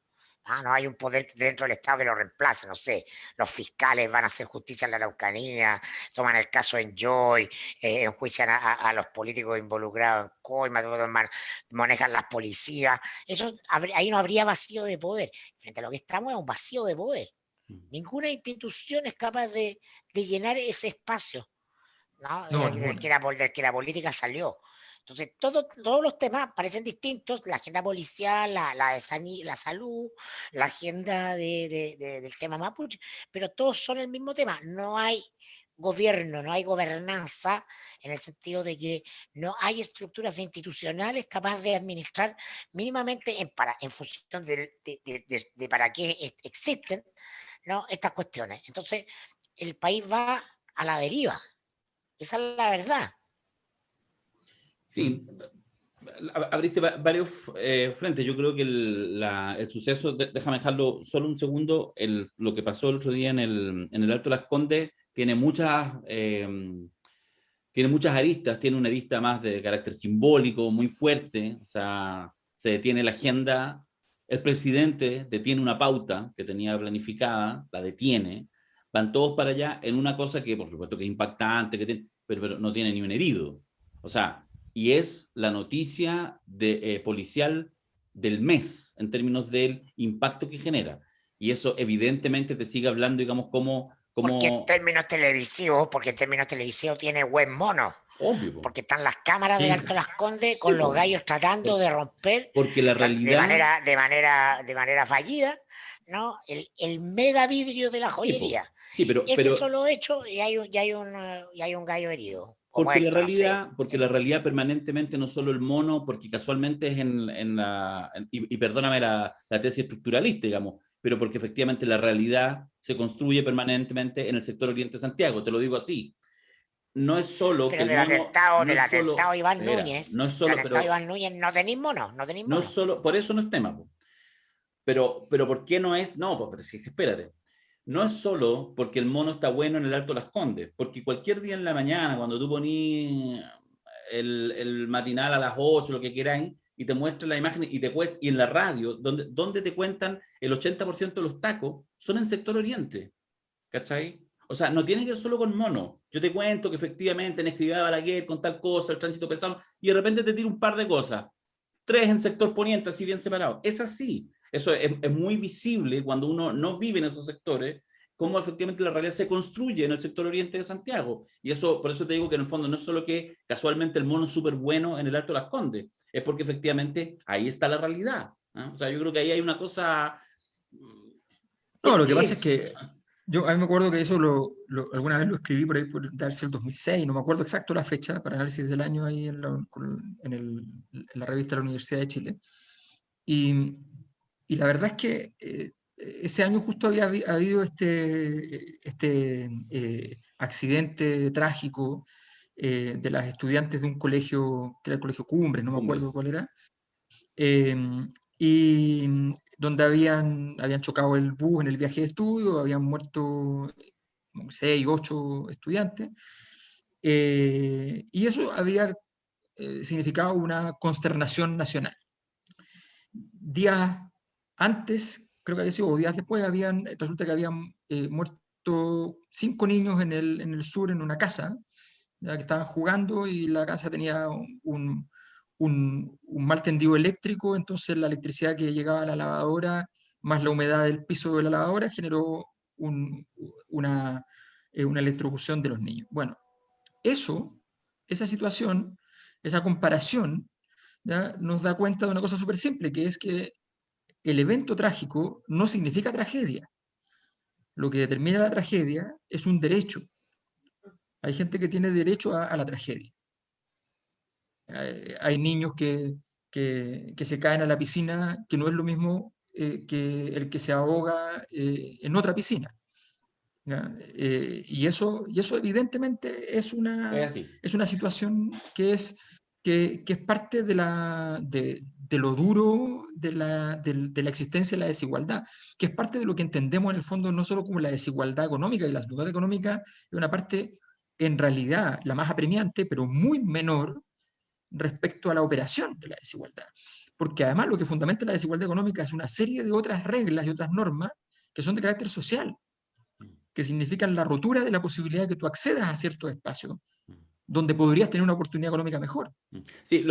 Speaker 2: No hay un poder dentro del Estado que lo reemplace, no sé. Los fiscales van a hacer justicia en la Araucanía, toman el caso Enjoy, enjuician a los políticos involucrados en coima, manejan las policías. Ahí no habría vacío de poder. Frente a lo que estamos es un vacío de poder. Ninguna institución es capaz de llenar ese espacio, ¿no?
Speaker 3: No,
Speaker 2: Del
Speaker 3: ninguna.
Speaker 2: que la política salió. Entonces, todos los temas parecen distintos, la agenda policial, la salud, la agenda del tema mapuche, pero todos son el mismo tema. No hay gobierno, no hay gobernanza, en el sentido de que no hay estructuras institucionales capaces de administrar mínimamente en función de para qué existen, ¿no? Estas cuestiones. Entonces, el país va a la deriva. Esa es la verdad.
Speaker 1: Sí, abriste varios frentes. Yo creo que el suceso, déjame dejarlo solo un segundo, lo que pasó el otro día en el Alto Las Condes tiene muchas aristas, tiene una arista más de carácter simbólico, muy fuerte, o sea, se detiene la agenda, el presidente detiene una pauta que tenía planificada, la detiene, van todos para allá en una cosa que por supuesto que es impactante, pero no tiene ni un herido. O sea, y es la noticia policial del mes en términos del impacto que genera. Y eso evidentemente te sigue hablando, digamos, como
Speaker 2: Porque en términos televisivos tiene buen mono.
Speaker 1: obvio.
Speaker 2: Porque están las cámaras del
Speaker 3: Sí,
Speaker 2: Alto Las Condes
Speaker 1: Sí,
Speaker 2: con los gallos tratando de romper
Speaker 1: porque la realidad,
Speaker 2: de manera fallida, ¿no? El mega vidrio de la
Speaker 1: sí,
Speaker 2: joyería.
Speaker 1: sí,
Speaker 2: Ese solo hecho y hay un gallo herido o muerto, no sé.
Speaker 1: porque la realidad permanentemente, no solo el mono, porque casualmente es y perdóname la tesis estructuralista, digamos, pero porque efectivamente la realidad se construye permanentemente en el sector Oriente de Santiago, te lo digo así. No es solo que
Speaker 2: Pero
Speaker 1: el mono, no
Speaker 2: del
Speaker 1: es
Speaker 2: atentado
Speaker 1: solo,
Speaker 2: Iván
Speaker 1: espera,
Speaker 2: Núñez,
Speaker 1: no es
Speaker 2: del
Speaker 1: solo,
Speaker 2: atentado
Speaker 1: pero
Speaker 2: Iván Núñez no tenéis mono, no tenéis
Speaker 1: no es
Speaker 2: mono.
Speaker 1: solo, por eso no es tema, po. Pero ¿por qué no es? No, pues pero si es que espérate. No es solo porque el mono está bueno en el Alto Las Condes, porque cualquier día en la mañana, cuando tú ponís el matinal a las 8, lo que queráis, y te muestran la imagen y en la radio, donde te cuentan el 80% de los tacos, son en sector oriente. ¿Cachai? O sea, no tiene que ver solo con mono. Yo te cuento que efectivamente en Escribá de Balaguer, con tal cosa, el tránsito pesado, y de repente te tiro un par de cosas. 3 en sector poniente, así bien separado. Es así. Eso es muy visible cuando uno no vive en esos sectores, cómo efectivamente la realidad se construye en el sector oriente de Santiago. Y eso, por eso te digo que en el fondo no es solo que casualmente el mono es súper bueno en el Alto de Las Condes, es porque efectivamente ahí está la realidad. ¿Eh? O sea, yo creo que ahí hay una cosa...
Speaker 3: No, lo que pasa es que a mí me acuerdo que eso alguna vez lo escribí por ahí, por darse el 2006, no me acuerdo exacto la fecha para análisis del año ahí en la revista de la Universidad de Chile. Y la verdad es que ese año justo había habido este accidente trágico de las estudiantes de un colegio, que era el Colegio Cumbres, no me acuerdo cuál era, y donde habían chocado el bus en el viaje de estudio, habían muerto 6, 8 estudiantes, y eso había significado una consternación nacional. Días antes, creo que había sido, o días después, resulta que habían muerto 5 niños en el sur, en una casa, ya que estaban jugando, y la casa tenía un mal tendido eléctrico, entonces la electricidad que llegaba a la lavadora, más la humedad del piso de la lavadora, generó una electrocución de los niños. Bueno, esa situación, esa comparación, ¿ya?, nos da cuenta de una cosa súper simple, que es que el evento trágico no significa tragedia. Lo que determina la tragedia es un derecho. Hay gente que tiene derecho a la tragedia. Hay niños que se caen a la piscina, que no es lo mismo que el que se ahoga en otra piscina. Y eso evidentemente es una situación que es parte de lo duro de la existencia de la desigualdad, que es parte de lo que entendemos en el fondo no solo como la desigualdad económica, y la desigualdad económica es una parte en realidad la más apremiante, pero muy menor respecto a la operación de la desigualdad. Porque además lo que fundamenta la desigualdad económica es una serie de otras reglas y otras normas que son de carácter social, que significan la rotura de la posibilidad de que tú accedas a ciertos espacios donde podrías tener una oportunidad económica mejor.
Speaker 1: Sí,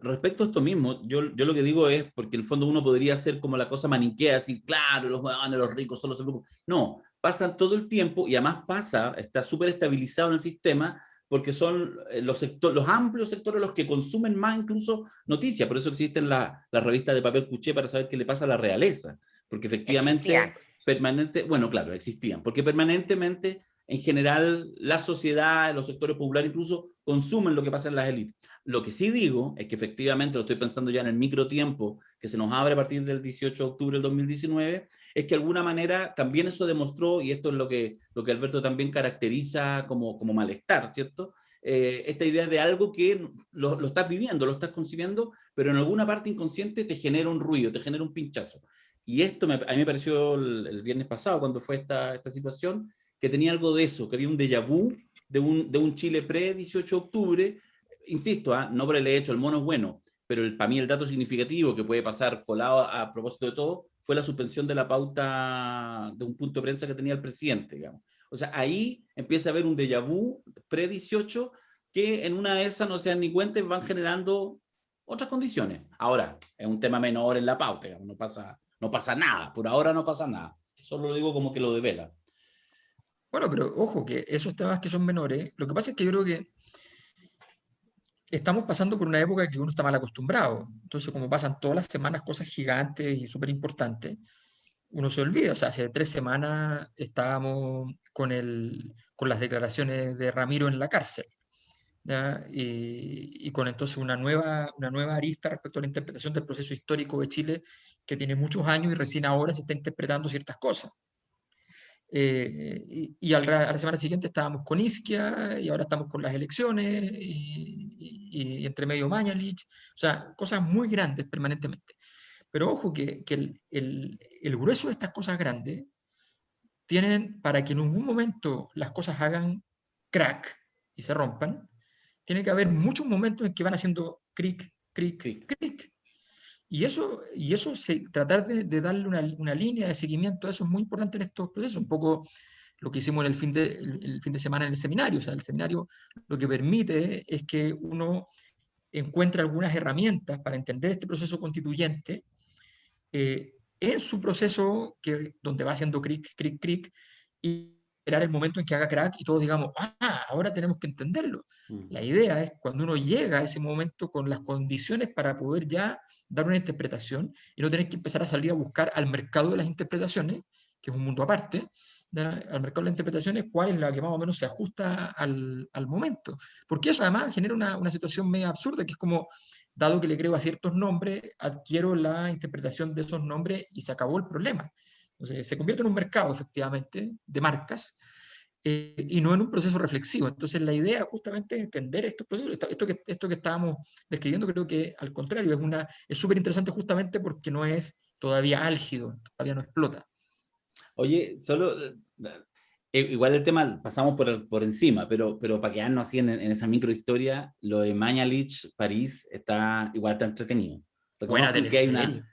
Speaker 1: respecto a esto mismo, yo lo que digo es, porque en el fondo uno podría hacer como la cosa maniquea, así, claro, los ricos solo se preocupan. No, pasan todo el tiempo, y además está súper estabilizado en el sistema, porque son los amplios sectores los que consumen más incluso noticias. Por eso existen las revistas de papel cuché, para saber qué le pasa a la realeza. Porque efectivamente, bueno, claro, existían. Porque permanentemente, en general, la sociedad, los sectores populares incluso, consumen lo que pasa en las élites. Lo que sí digo es que efectivamente, lo estoy pensando ya en el microtiempo que se nos abre a partir del 18 de octubre del 2019, es que de alguna manera también eso demostró, y esto es lo que Alberto también caracteriza como malestar, ¿cierto? Esta idea de algo que lo estás viviendo, lo estás concibiendo, pero en alguna parte inconsciente te genera un ruido, te genera un pinchazo. Y esto a mí me pareció el viernes pasado, cuando fue esta situación, que tenía algo de eso, que había un déjà vu de un Chile pre-18 de octubre. Insisto, no por el hecho, el mono es bueno, pero para mí el dato significativo que puede pasar colado a propósito de todo fue la suspensión de la pauta de un punto de prensa que tenía el presidente, digamos. O sea, ahí empieza a haber un déjà vu pre-18 que en una de esas no se dan ni cuenta y van generando otras condiciones. Ahora, es un tema menor en la pauta, digamos, no pasa nada, por ahora no pasa nada. Solo lo digo como que lo devela.
Speaker 3: Bueno, pero ojo, que esos temas que son menores, lo que pasa es que yo creo que estamos pasando por una época que uno está mal acostumbrado. Entonces, como pasan todas las semanas cosas gigantes y súper importantes, uno se olvida. O sea, hace 3 semanas estábamos con las declaraciones de Ramiro en la cárcel, ¿ya? Y con entonces una nueva arista respecto a la interpretación del proceso histórico de Chile, que tiene muchos años y recién ahora se está interpretando ciertas cosas. Y a la semana siguiente estábamos con Isquia, y ahora estamos con las elecciones, y entre medio Mañalich, o sea, cosas muy grandes permanentemente. Pero ojo que el grueso de estas cosas grandes tienen, para que en algún momento las cosas hagan crack y se rompan, tiene que haber muchos momentos en que van haciendo cric, cric, cric. Y eso tratar de darle una línea de seguimiento a eso es muy importante en estos procesos. Un poco lo que hicimos el fin de semana en el seminario. O sea, el seminario lo que permite es que uno encuentre algunas herramientas para entender este proceso constituyente en su proceso donde va haciendo cric, cric, cric, y esperar el momento en que haga crack y todos digamos, ahora tenemos que entenderlo. La idea es cuando uno llega a ese momento con las condiciones para poder ya dar una interpretación y no tener que empezar a salir a buscar al mercado de las interpretaciones, que es un mundo aparte, al mercado de las interpretaciones, cuál es la que más o menos se ajusta al momento. Porque eso además genera una situación medio absurda, que es como, dado que le creo a ciertos nombres, adquiero la interpretación de esos nombres y se acabó el problema. Entonces, se convierte en un mercado, efectivamente, de marcas, y no en un proceso reflexivo. Entonces, la idea justamente es entender estos procesos. Esto que estábamos describiendo, creo que al contrario, es súper interesante justamente porque no es todavía álgido, todavía no explota.
Speaker 1: Oye, solo, igual el tema pasamos por encima, pero para quedarnos así en esa microhistoria, lo de Mañalich París está entretenido.
Speaker 3: Buena
Speaker 1: Reconozco que hay
Speaker 3: teleserie.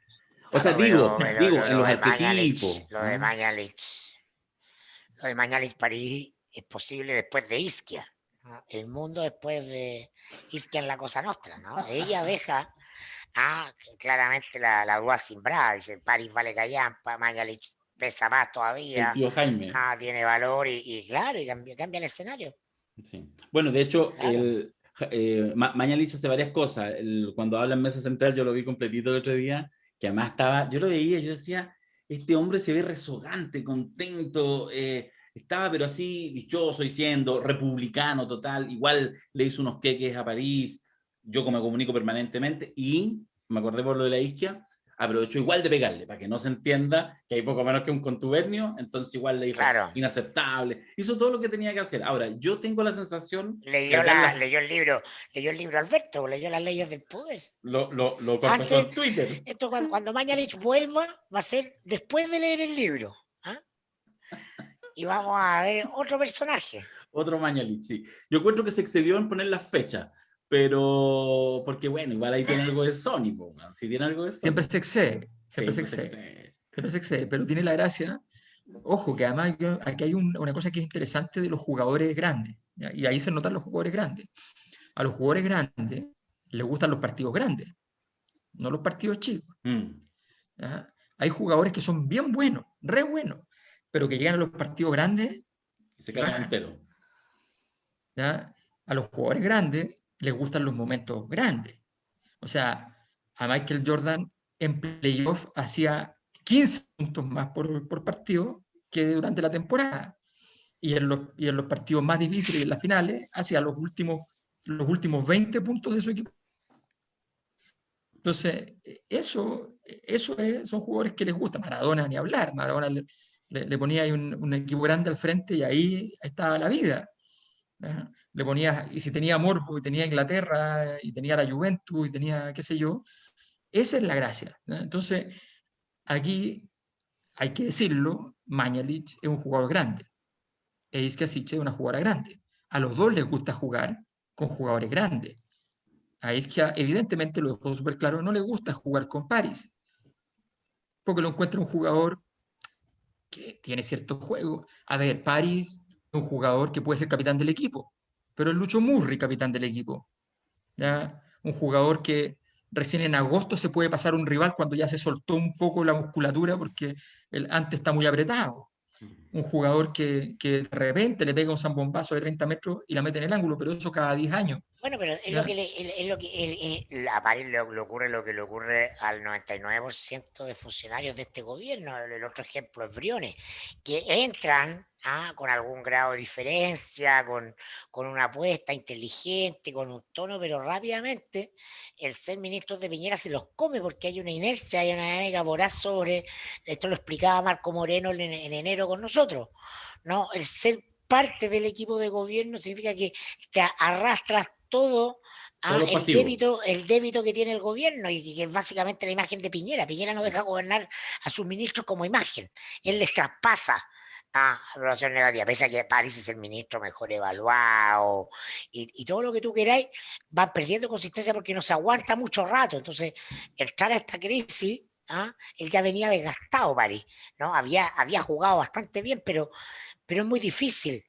Speaker 1: o sea,
Speaker 2: Claro,
Speaker 1: digo,
Speaker 2: pero
Speaker 1: en
Speaker 2: lo
Speaker 1: los
Speaker 2: de Mañalich,
Speaker 1: arquetipos,
Speaker 2: lo de
Speaker 1: ¿no?
Speaker 2: Mañalich, lo de Mañalich París es posible después de Isquia, ¿no? El mundo después de Isquia en la Cosa Nostra, ¿no? Ella deja claramente la duda simbrada, dice París vale callampa, Mañalich pesa más
Speaker 1: El
Speaker 2: todavía,
Speaker 1: tío Jaime.
Speaker 2: tiene valor y claro, y cambia el escenario.
Speaker 1: Sí. Bueno, de hecho,
Speaker 2: Claro.
Speaker 1: Mañalich hace varias cosas. Cuando habla en Mesa Central, yo lo vi completito el otro día, que además yo lo veía, yo decía, este hombre se ve rezogante, contento, estaba pero así dichoso, diciendo, republicano total, igual le hizo unos queques a París, yo como me comunico permanentemente, y me acordé por lo de la isquia, aprovechó igual de pegarle, para que no se entienda que hay poco menos que un contubernio, entonces igual le dijo,
Speaker 2: Claro.
Speaker 1: inaceptable, hizo todo lo que tenía que hacer. Ahora, yo tengo la sensación que
Speaker 2: Leyó,
Speaker 1: acá
Speaker 2: leyó el libro Alberto, leyó las leyes del poder.
Speaker 1: lo confesó
Speaker 2: Antes,
Speaker 1: en Twitter.
Speaker 2: esto cuando Mañalich vuelva, va a ser después de leer el libro. Y vamos a ver otro personaje.
Speaker 1: Otro Mañalich, sí. Yo encuentro que se excedió en poner las fechas, pero porque bueno, igual ahí tiene algo de Sony, si tiene algo de Sony.
Speaker 3: Siempre se excede, siempre se
Speaker 1: Siempre se
Speaker 3: excede,
Speaker 1: excede.
Speaker 3: siempre se excede, pero tiene la gracia. Ojo, que además aquí hay una cosa que es interesante de los jugadores grandes, ¿ya? Y ahí se notan los jugadores grandes. A los jugadores grandes les gustan los partidos grandes, no los partidos chicos. ¿Ya? Hay jugadores que son bien buenos, re buenos, pero que llegan a los partidos grandes
Speaker 1: Se
Speaker 3: y
Speaker 1: cagan
Speaker 3: bajan.
Speaker 1: entero.
Speaker 3: ¿Ya? A los jugadores grandes les gustan los momentos grandes. O sea, a Michael Jordan en playoff hacía 15 puntos más por partido que durante la temporada. Y en los partidos más difíciles y en las finales hacía los últimos 20 puntos de su equipo. Entonces, son jugadores que les gusta. Maradona, ni hablar. Maradona le ponía ahí un equipo grande al frente y ahí estaba la vida. ¿Ya? Le ponía, y si tenía Morbo, y tenía Inglaterra, y tenía la Juventus, y tenía qué sé yo, esa es la gracia. ¿Ya? Entonces, aquí hay que decirlo, Mañalich es un jugador grande. Isquiasiche es una jugadora grande. A los dos les gusta jugar con jugadores grandes. A Isquia, evidentemente, lo dejó súper claro, no le gusta jugar con Paris, porque lo encuentra un jugador que tiene cierto juego. A ver, Paris es un jugador que puede ser capitán del equipo, pero es Lucho Murri capitán del equipo. ¿Ya? Un jugador que recién en agosto se puede pasar un rival cuando ya se soltó un poco la musculatura porque el antes está muy apretado. Un jugador que de repente le pega un zambombazo de 30 metros y la mete en el ángulo, pero eso cada 10 años.
Speaker 2: Bueno, pero es lo
Speaker 3: ¿Ya?
Speaker 2: que es lo que a París le ocurre lo que le ocurre al 99% de funcionarios de este gobierno. El otro ejemplo es Briones, que entran con algún grado de diferencia, con una apuesta inteligente, con un tono, pero rápidamente el ser ministro de Piñera se los come porque hay una inercia, hay una mega voraz sobre, esto lo explicaba Marco Moreno en enero con nosotros, ¿no? El ser parte del equipo de gobierno significa que te arrastras todo
Speaker 1: Todos los
Speaker 2: el
Speaker 1: pasivos.
Speaker 2: débito que tiene el gobierno y que es básicamente la imagen de Piñera. Piñera no deja gobernar a sus ministros como imagen, él les traspasa aprobación negativa, pese a que París es el ministro mejor evaluado y todo lo que tú queráis, van perdiendo consistencia porque no se aguanta mucho rato. Entonces, entrar a esta crisis, él ya venía desgastado, París, ¿no? Había jugado bastante bien, pero es muy difícil,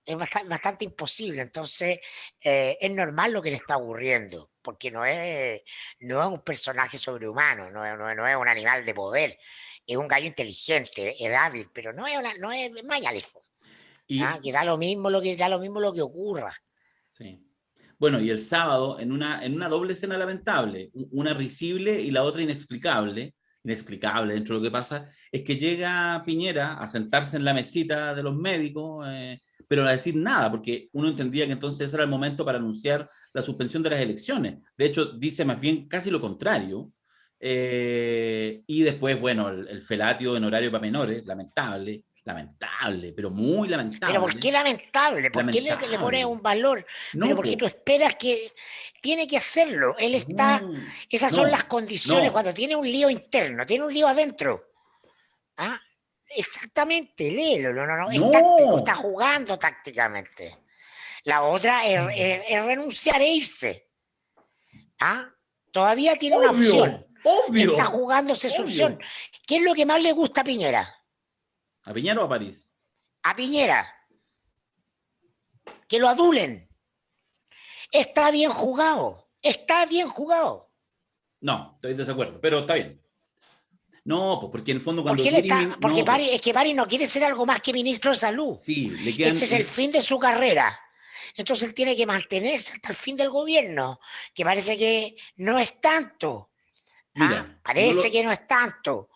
Speaker 2: es bastante imposible. Entonces, es normal lo que le está ocurriendo, porque no es un personaje sobrehumano, no es un animal de poder, es un gallo inteligente, es hábil, pero no es Mañalich,
Speaker 1: Y,
Speaker 2: que da lo mismo lo que ocurra.
Speaker 1: sí. Bueno, y el sábado, en una doble escena lamentable, una risible y la otra inexplicable dentro de lo que pasa, es que llega Piñera a sentarse en la mesita de los médicos, pero a decir nada, porque uno entendía que entonces era el momento para anunciar la suspensión de las elecciones. De hecho, dice más bien casi lo contrario. Y después, bueno, el felatio en horario para menores, lamentable, pero muy
Speaker 2: Pero ¿por
Speaker 1: lamentable.
Speaker 2: qué lamentable? ¿Por qué le pones
Speaker 1: Lamentable.
Speaker 2: un valor? Pero
Speaker 1: No,
Speaker 2: porque tú
Speaker 1: po.
Speaker 2: esperas que tiene que hacerlo. Él está,
Speaker 1: No,
Speaker 2: esas son las
Speaker 1: no,
Speaker 2: condiciones
Speaker 1: no,
Speaker 2: cuando tiene un lío interno, tiene un lío adentro. ¿Ah? Exactamente, léelo, no, es táctico, está
Speaker 1: no.
Speaker 2: jugando tácticamente. La otra es renunciar e irse. ¿Ah? Todavía tiene una opción.
Speaker 1: Obvio,
Speaker 2: Está
Speaker 1: obvio,
Speaker 2: jugándose su opción.
Speaker 1: obvio.
Speaker 2: ¿Qué es lo que más le gusta a Piñera?
Speaker 1: ¿A Piñera o a París?
Speaker 2: A Piñera, que lo adulen. Está bien jugado, está bien jugado.
Speaker 1: No, estoy de desacuerdo, pero está bien. No, pues porque en el fondo cuando
Speaker 2: Porque
Speaker 1: tú
Speaker 2: él está, porque
Speaker 1: no, pues,
Speaker 2: Es que París no quiere ser algo más que ministro de salud.
Speaker 1: sí, le
Speaker 2: Ese
Speaker 1: quedan,
Speaker 2: es el fin de su carrera. Entonces él tiene que mantenerse hasta el fin del gobierno, que parece que no es tanto. ¿Ah?
Speaker 1: mira,
Speaker 2: Parece que no es tanto.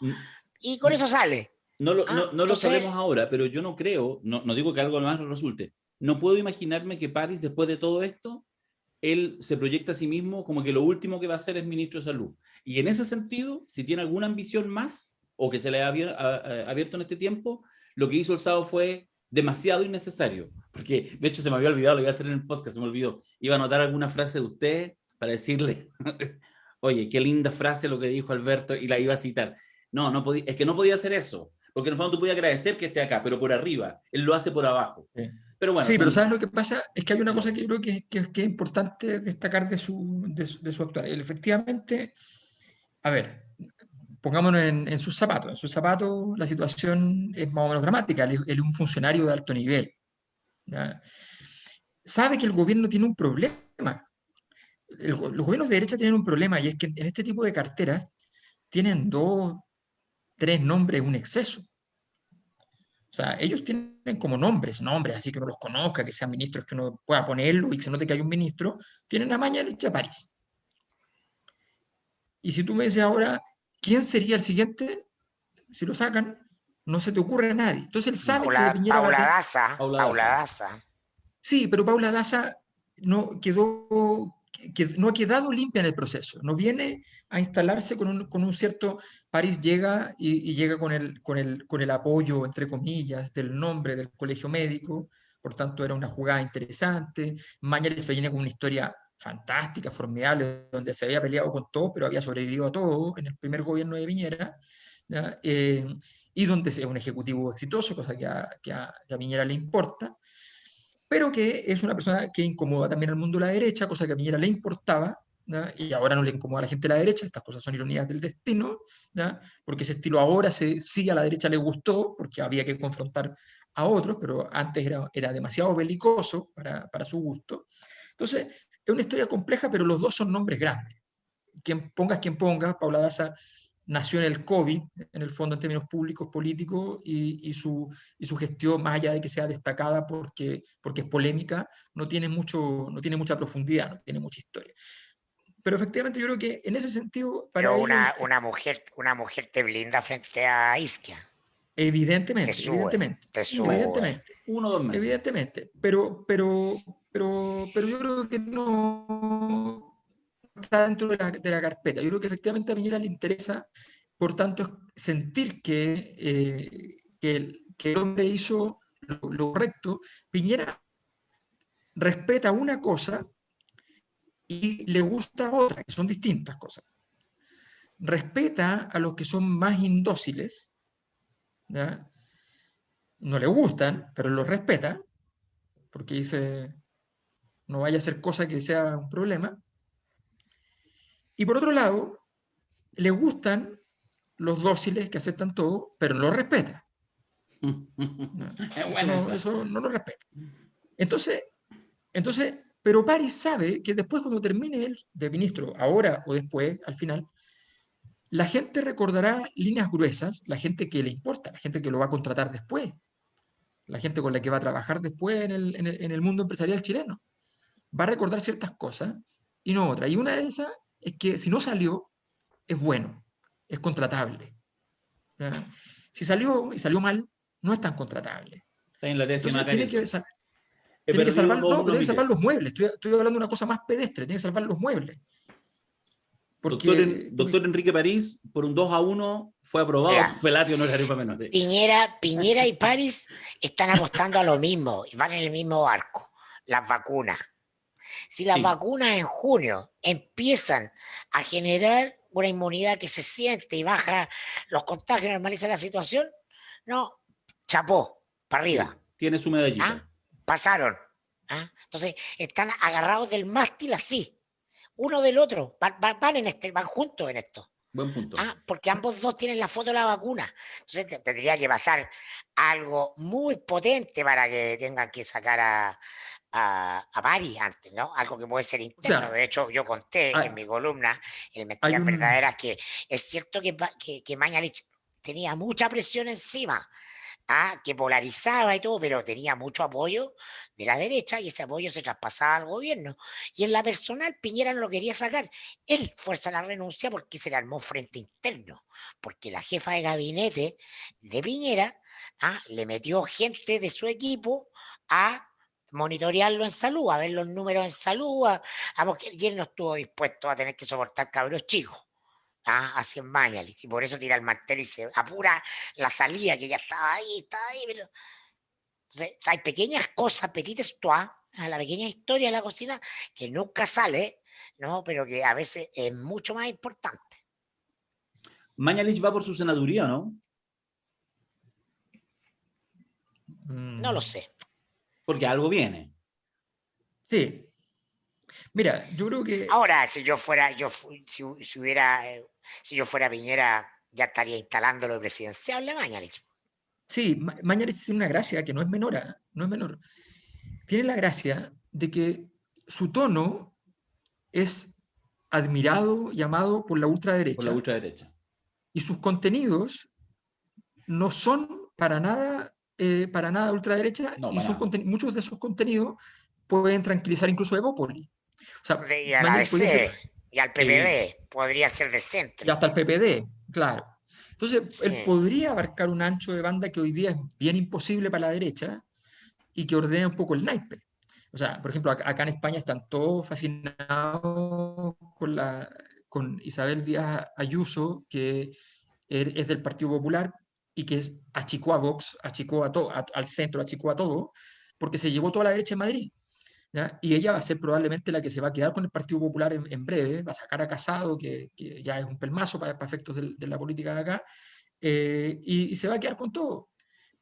Speaker 2: Y con eso sale. ¿Ah?
Speaker 1: no lo
Speaker 2: Entonces,
Speaker 1: sabemos ahora, pero yo no creo, no digo que algo más resulte. No puedo imaginarme que París, después de todo esto, él se proyecta a sí mismo como que lo último que va a hacer es ministro de salud. Y en ese sentido, si tiene alguna ambición más o que se le ha abierto en este tiempo, lo que hizo el sábado fue demasiado innecesario. Porque, de hecho, se me había olvidado, lo iba a hacer en el podcast, se me olvidó. Iba a anotar alguna frase de usted para decirle, oye, qué linda frase lo que dijo Alberto, y la iba a citar. No, es que no podía hacer eso. Porque en el fondo tú podías agradecer que esté acá, pero por arriba. Él lo hace por abajo.
Speaker 3: Sí.
Speaker 1: Pero bueno,
Speaker 3: Sí, pero ¿sabes
Speaker 1: son...
Speaker 3: lo que pasa? Es que hay una cosa que yo creo que es importante destacar de su actuar. Él efectivamente, a ver, pongámonos en sus zapatos. En sus zapatos la situación es más o menos dramática. Él es un funcionario de alto nivel. ¿Ya? Sabe que el gobierno tiene un problema. Los gobiernos de derecha tienen un problema y es que en este tipo de carteras tienen dos, tres nombres, un exceso. O sea, ellos tienen como nombres, así que uno los conozca, que sean ministros que uno pueda ponerlo y que se note que hay un ministro, tienen a Mañalich y a París. Y si tú me dices ahora, ¿quién sería el siguiente? Si lo sacan, no se te ocurre a nadie. Entonces él sabe que Piñera va a
Speaker 2: Paula
Speaker 3: tener...
Speaker 2: Daza,
Speaker 1: Paula
Speaker 2: Paula
Speaker 1: Daza.
Speaker 2: Daza.
Speaker 3: Sí, pero Paula Daza no no ha quedado limpia en el proceso. No viene a instalarse con un cierto... París llega y llega con el apoyo, entre comillas, del nombre del colegio médico. Por tanto, era una jugada interesante. Mañalich viene con una historia fantástica, formidable, donde se había peleado con todo, pero había sobrevivido a todo en el primer gobierno de Piñera. ¿Ya? Y donde es un ejecutivo exitoso, cosa que a Piñera le importa, pero que es una persona que incomoda también al mundo de la derecha, cosa que a Piñera le importaba, ¿ya? Y ahora no le incomoda a la gente de la derecha. Estas cosas son ironías del destino, ¿ya? Porque ese estilo ahora sí a la derecha le gustó, porque había que confrontar a otros, pero antes era demasiado belicoso para su gusto. Entonces, es una historia compleja, pero los dos son nombres grandes. Quien pongas, Paula Daza nació en el COVID, en el fondo en términos públicos, políticos, y su gestión, más allá de que sea destacada porque es polémica, no tiene mucha profundidad, no tiene mucha historia. Pero efectivamente yo creo que en ese sentido, para
Speaker 2: Pero
Speaker 3: ellos,
Speaker 2: una mujer te blinda frente a Isquia.
Speaker 3: evidentemente, evidentemente,
Speaker 2: Te
Speaker 1: Un mes,
Speaker 2: sube.
Speaker 3: evidentemente,
Speaker 1: uno o dos meses.
Speaker 3: evidentemente, pero yo creo que no está dentro de la carpeta. Yo creo que efectivamente a Piñera le interesa, por tanto, sentir que el hombre hizo lo correcto. Piñera respeta una cosa y le gusta otra, que son distintas cosas. Respeta a los que son más indóciles, ¿ya? No le gustan, pero los respeta, porque dice, no vaya a ser cosa que sea un problema. Y por otro lado, le gustan los dóciles que aceptan todo, pero no los respeta. ¿No?
Speaker 1: Es buena esa.
Speaker 3: Eso no lo respeta. Entonces, pero París sabe que después cuando termine él de ministro, ahora o después, al final, la gente recordará líneas gruesas, la gente que le importa, la gente que lo va a contratar después, la gente con la que va a trabajar después en el mundo empresarial chileno. Va a recordar ciertas cosas y no otras. Y una de esas es que si no salió, es bueno, es contratable. ¿Ya? Si salió y salió mal, no es tan contratable.
Speaker 1: Está en la décima
Speaker 3: Entonces
Speaker 1: calle,
Speaker 3: tiene que,
Speaker 1: entonces. He
Speaker 3: tiene que
Speaker 1: perdido
Speaker 3: salvar, no,
Speaker 1: 2-1
Speaker 3: tiene que
Speaker 1: mi
Speaker 3: salvar los
Speaker 1: tesis.
Speaker 3: muebles. Estoy hablando de una cosa más pedestre, tiene que salvar los muebles. Porque,
Speaker 1: Doctor Enrique París, por un 2-1, fue aprobado
Speaker 2: Mira,
Speaker 1: su felatio honorario para menores.
Speaker 2: Piñera y París están apostando a lo mismo y van en el mismo barco, las vacunas. Si las
Speaker 1: Sí,
Speaker 2: vacunas en junio empiezan a generar una inmunidad que se siente y baja los contagios, normaliza la situación, no, chapó, para
Speaker 1: sí,
Speaker 2: arriba.
Speaker 1: tiene su medallita.
Speaker 2: ¿Ah? Pasaron. ¿Ah? Entonces están agarrados del mástil así, uno del otro, van juntos en esto.
Speaker 1: Buen punto.
Speaker 2: Ah, porque ambos dos tienen la foto de la vacuna. Entonces tendría que pasar algo muy potente para que tengan que sacar a París antes, ¿no? Algo que puede ser
Speaker 3: o
Speaker 2: interno.
Speaker 3: sea,
Speaker 2: De hecho, yo conté
Speaker 3: hay,
Speaker 2: en mi columna, en
Speaker 3: hay
Speaker 2: Mentiras
Speaker 3: un,
Speaker 2: Verdaderas, que es cierto que Mañalich tenía mucha presión encima, que polarizaba y todo, pero tenía mucho apoyo de la derecha y ese apoyo se traspasaba al gobierno. Y en la personal, Piñera no lo quería sacar. Él fuerza la renuncia porque se le armó frente interno, porque la jefa de gabinete de Piñera le metió gente de su equipo a monitorearlo en salud, a ver los números en salud, porque y él no estuvo dispuesto a tener que soportar cabros chicos. Así en Mañalich, y por eso tira el mantel y se apura la salida, que ya estaba ahí, pero entonces, hay pequeñas cosas, petites tois, la pequeña historia de la cocina que nunca sale, ¿no? Pero que a veces es mucho más importante.
Speaker 1: Mañalich va por su senaduría, ¿no?
Speaker 2: No lo sé.
Speaker 1: Porque algo viene.
Speaker 3: sí. Mira, yo creo que
Speaker 2: Ahora, si yo fuera, si yo fuera Piñera, ya estaría instalando lo presidencial Mañalich.
Speaker 3: sí, Mañalich tiene una gracia que no es menor, no es menor. Tiene la gracia de que su tono es admirado y amado por la
Speaker 1: Por la
Speaker 3: ultraderecha
Speaker 1: ultraderecha.
Speaker 3: y sus contenidos no son para nada ultraderecha
Speaker 1: No,
Speaker 3: y
Speaker 1: para nada.
Speaker 3: muchos de esos contenidos pueden tranquilizar incluso a Evópoli. O sea,
Speaker 2: Y a la
Speaker 3: Mañalich podría ser,
Speaker 2: DC y al
Speaker 1: Sí.
Speaker 2: PPD podría ser de
Speaker 3: y
Speaker 2: centro.
Speaker 3: hasta el PPD, claro. Entonces, él
Speaker 2: Sí.
Speaker 3: podría abarcar un ancho de banda que hoy día es bien imposible para la derecha y que ordena un poco el naipe. O sea, por ejemplo, acá en España están todos fascinados con Isabel Díaz Ayuso, que es del Partido Popular y que achicó a Vox, achicó al centro, achicó a todo, porque se llevó toda la derecha en Madrid. ¿Ya? Y ella va a ser probablemente la que se va a quedar con el Partido Popular en breve, va a sacar a Casado, que ya es un pelmazo para efectos de la política de acá, y se va a quedar con todo,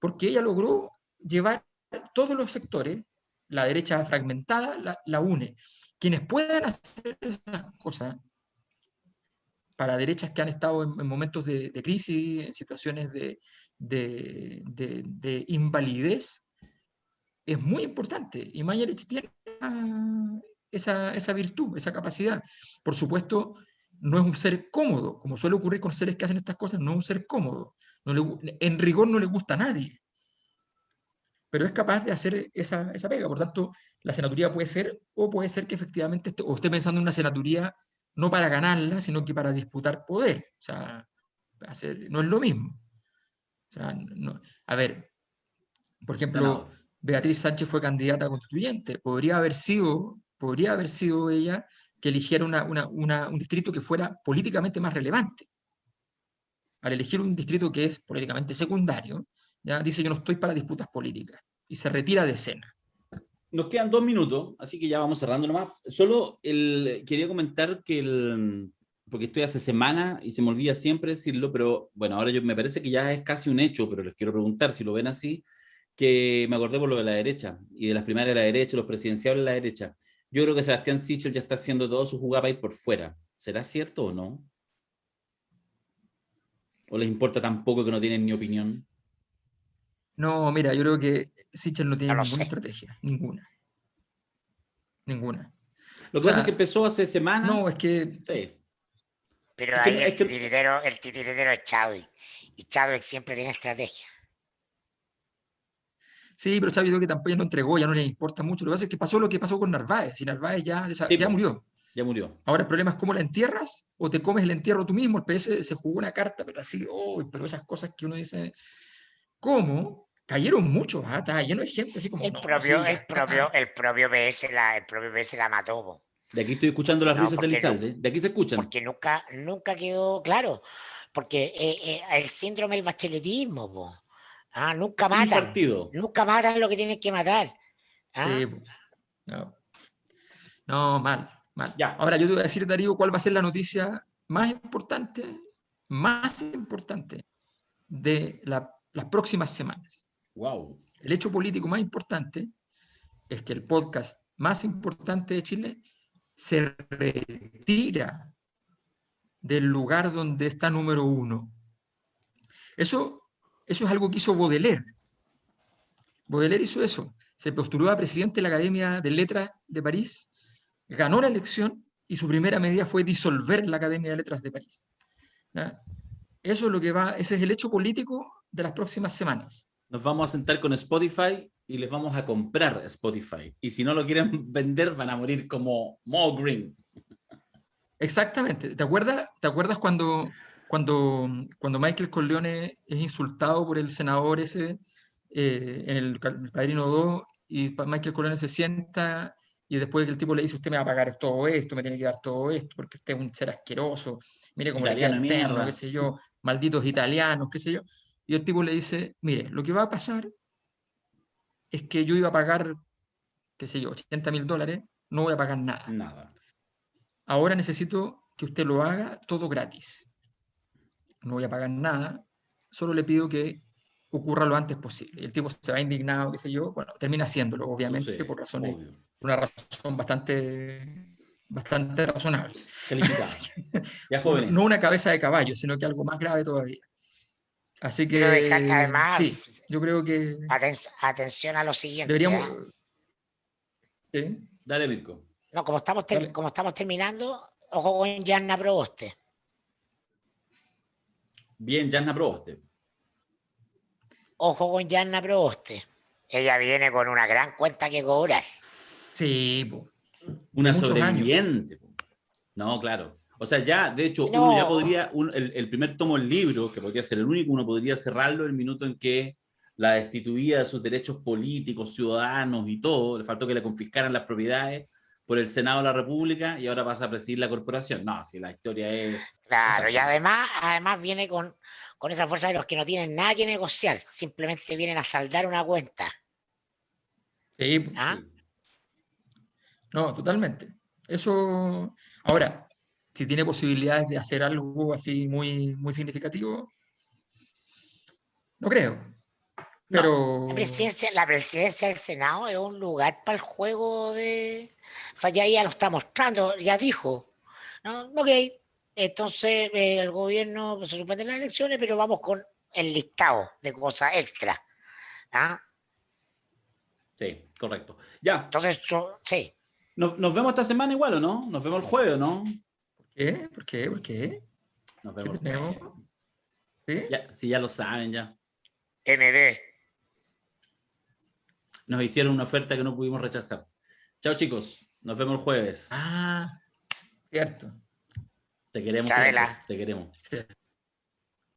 Speaker 3: porque ella logró llevar todos los sectores, la derecha fragmentada la une. Quienes puedan hacer esas cosas para derechas que han estado en momentos de crisis, en situaciones de invalidez, es muy importante. Y Mañalich tiene esa virtud, esa capacidad. Por supuesto, no es un ser cómodo, como suele ocurrir con seres que hacen estas cosas, no es un ser cómodo. En rigor no le gusta a nadie, pero es capaz de hacer esa pega. Por tanto, la senaturía puede ser, o puede ser que efectivamente o esté pensando en una senaturía no para ganarla, sino que para disputar poder. O sea, no es lo mismo. O sea, a ver, por ejemplo,
Speaker 1: Senador.
Speaker 3: Beatriz Sánchez fue candidata a constituyente. Podría haber sido ella que eligiera un distrito que fuera políticamente más relevante. Al elegir un distrito que es políticamente secundario, ya dice yo no estoy para disputas políticas y se retira de escena.
Speaker 1: Nos quedan 2 minutos, así que ya vamos cerrando nomás. Solo quería comentar que porque estoy hace semanas y se me olvida siempre decirlo, pero bueno, ahora me parece que ya es casi un hecho, pero les quiero preguntar si lo ven así, que me acordé por lo de la derecha y de las primarias de la derecha, los presidenciales de la derecha. Yo creo que Sebastián Sichel ya está haciendo todo su jugada para ir por fuera. ¿Será cierto o no? ¿O les importa tan poco que no tienen ni opinión?
Speaker 3: No, mira, yo creo que Sichel no tiene
Speaker 2: No lo
Speaker 3: ninguna
Speaker 2: sé.
Speaker 3: estrategia, ninguna. Ninguna.
Speaker 1: Lo
Speaker 3: O
Speaker 1: que pasa es que
Speaker 3: sea,
Speaker 1: empezó hace semanas.
Speaker 3: no, es que
Speaker 1: Sí.
Speaker 2: Pero
Speaker 1: Es
Speaker 2: ahí
Speaker 1: que, es que
Speaker 2: el titiritero es Chadwick. Y Chadwick siempre tiene estrategia.
Speaker 3: sí, pero Xavi creo que tampoco ya no entregó, ya no le importa mucho. Lo que pasa es que pasó lo que pasó con Narváez, y Narváez ya,
Speaker 1: sí,
Speaker 3: ya
Speaker 1: po,
Speaker 3: murió.
Speaker 1: ya murió.
Speaker 3: Ahora el problema es cómo la entierras o te comes el entierro tú mismo. El PS se jugó una carta, pero así, oh, pero esas cosas que uno dice, ¿cómo? Cayeron muchos, estaba lleno de gente, así como,
Speaker 2: El
Speaker 3: no,
Speaker 2: propio,
Speaker 3: sí, ya
Speaker 2: el propio,
Speaker 3: está.
Speaker 2: el propio PS el propio PS la mató, po.
Speaker 1: De aquí estoy escuchando
Speaker 2: Porque
Speaker 1: las
Speaker 2: no,
Speaker 1: risas de Elizalde. De aquí se escuchan.
Speaker 2: porque nunca quedó claro. Porque el síndrome del bacheletismo, po.
Speaker 1: Sin partido.
Speaker 2: Nunca matan lo que tienen que matar. ¿Ah?
Speaker 3: Sí, no, no, mal, mal.
Speaker 1: Ya.
Speaker 3: Ahora yo te voy a decir, Darío, cuál va a ser la noticia más importante de las próximas semanas.
Speaker 1: Wow.
Speaker 3: El hecho político más importante es que el podcast más importante de Chile se retira del lugar donde está número 1. Eso es algo que hizo Baudelaire. Baudelaire hizo eso. Se postuló a presidente de la Academia de Letras de París, ganó la elección y su primera medida fue disolver la Academia de Letras de París. ¿Ya? Eso es lo que va, ese es el hecho político de las próximas semanas.
Speaker 1: Nos vamos a sentar con Spotify y les vamos a comprar Spotify. Y si no lo quieren vender, van a morir como Mo Green.
Speaker 3: Exactamente. ¿Te acuerdas cuando Michael Corleone es insultado por el senador ese en el Padrino 2 y Michael Corleone se sienta y después que el tipo le dice, usted me va a pagar todo esto, me tiene que dar todo esto, porque usted es un ser asqueroso, mire cómo le queda
Speaker 1: Italiano
Speaker 3: el
Speaker 1: de
Speaker 3: terno, qué
Speaker 1: mierda.
Speaker 3: sé yo, malditos italianos, qué sé yo. Y el tipo le dice, mire, lo que va a pasar es que yo iba a pagar, qué sé yo, $80.000, no voy a pagar nada.
Speaker 1: Nada.
Speaker 3: Ahora necesito que usted lo haga todo gratis. No voy a pagar nada, solo le pido que ocurra lo antes posible. Y el tipo se va indignado, qué sé yo, bueno, termina haciéndolo, obviamente,
Speaker 1: Sucede.
Speaker 3: por razones,
Speaker 1: Obvio.
Speaker 3: una razón bastante razonable.
Speaker 1: Calificada. Ya
Speaker 3: No
Speaker 1: jóvenes.
Speaker 3: una cabeza de caballo, sino que algo más grave todavía. Así
Speaker 2: Quiero dejar,
Speaker 3: que sí,
Speaker 2: además,
Speaker 3: yo creo que
Speaker 2: atención a lo siguiente,
Speaker 3: deberíamos.
Speaker 2: ¿ah?
Speaker 3: Sí,
Speaker 1: Dale, Mirko.
Speaker 2: No,
Speaker 3: dale.
Speaker 2: como estamos terminando, ojo con Gianna Proboste.
Speaker 1: Bien, Jasna Proboste.
Speaker 2: Ojo con Gianna Proboste. Ella viene con una gran cuenta que cobrar.
Speaker 3: Sí, de
Speaker 1: Una
Speaker 3: muchos años.
Speaker 1: sobreviviente. No, claro. O sea, ya, de hecho, uno ya
Speaker 2: No,
Speaker 1: podría, el primer tomo del libro, que podría ser el único, uno podría cerrarlo el minuto en que la destituía de sus derechos políticos, ciudadanos y todo, le faltó que le confiscaran las propiedades por el Senado de la República y ahora pasa a presidir la corporación. No, si la historia es
Speaker 2: claro, y
Speaker 1: fantástica.
Speaker 2: además viene con esa fuerza de los que no tienen nada que negociar, simplemente vienen a saldar una cuenta.
Speaker 3: Sí,
Speaker 2: ¿Ah?
Speaker 1: Sí.
Speaker 3: no, totalmente. Eso, ahora, si tiene posibilidades de hacer algo así muy, muy significativo, no creo.
Speaker 1: No,
Speaker 3: Pero
Speaker 2: La presidencia del Senado es un lugar para el juego de. O sea, ya lo está mostrando, ya dijo. ¿No? Ok, entonces el gobierno se suspende las elecciones, pero vamos con el listado de cosas extra. ¿Ah?
Speaker 1: sí, correcto. Ya,
Speaker 2: Entonces, sí,
Speaker 1: nos vemos esta semana igual, ¿o no? Nos vemos el jueves, ¿o no?
Speaker 3: ¿qué? ¿Por qué? ¿Por qué?
Speaker 1: Nos
Speaker 3: ¿Qué
Speaker 1: vemos el
Speaker 3: tenemos?
Speaker 1: jueves.
Speaker 3: ¿Sí?
Speaker 1: Ya, si ya lo saben, ya.
Speaker 2: MB.
Speaker 1: Nos hicieron una oferta que no pudimos rechazar. Chao, chicos. Nos vemos el jueves.
Speaker 3: Ah, cierto.
Speaker 1: Te queremos,
Speaker 2: Chabela.
Speaker 1: Felipe. Te queremos.
Speaker 3: Cierto.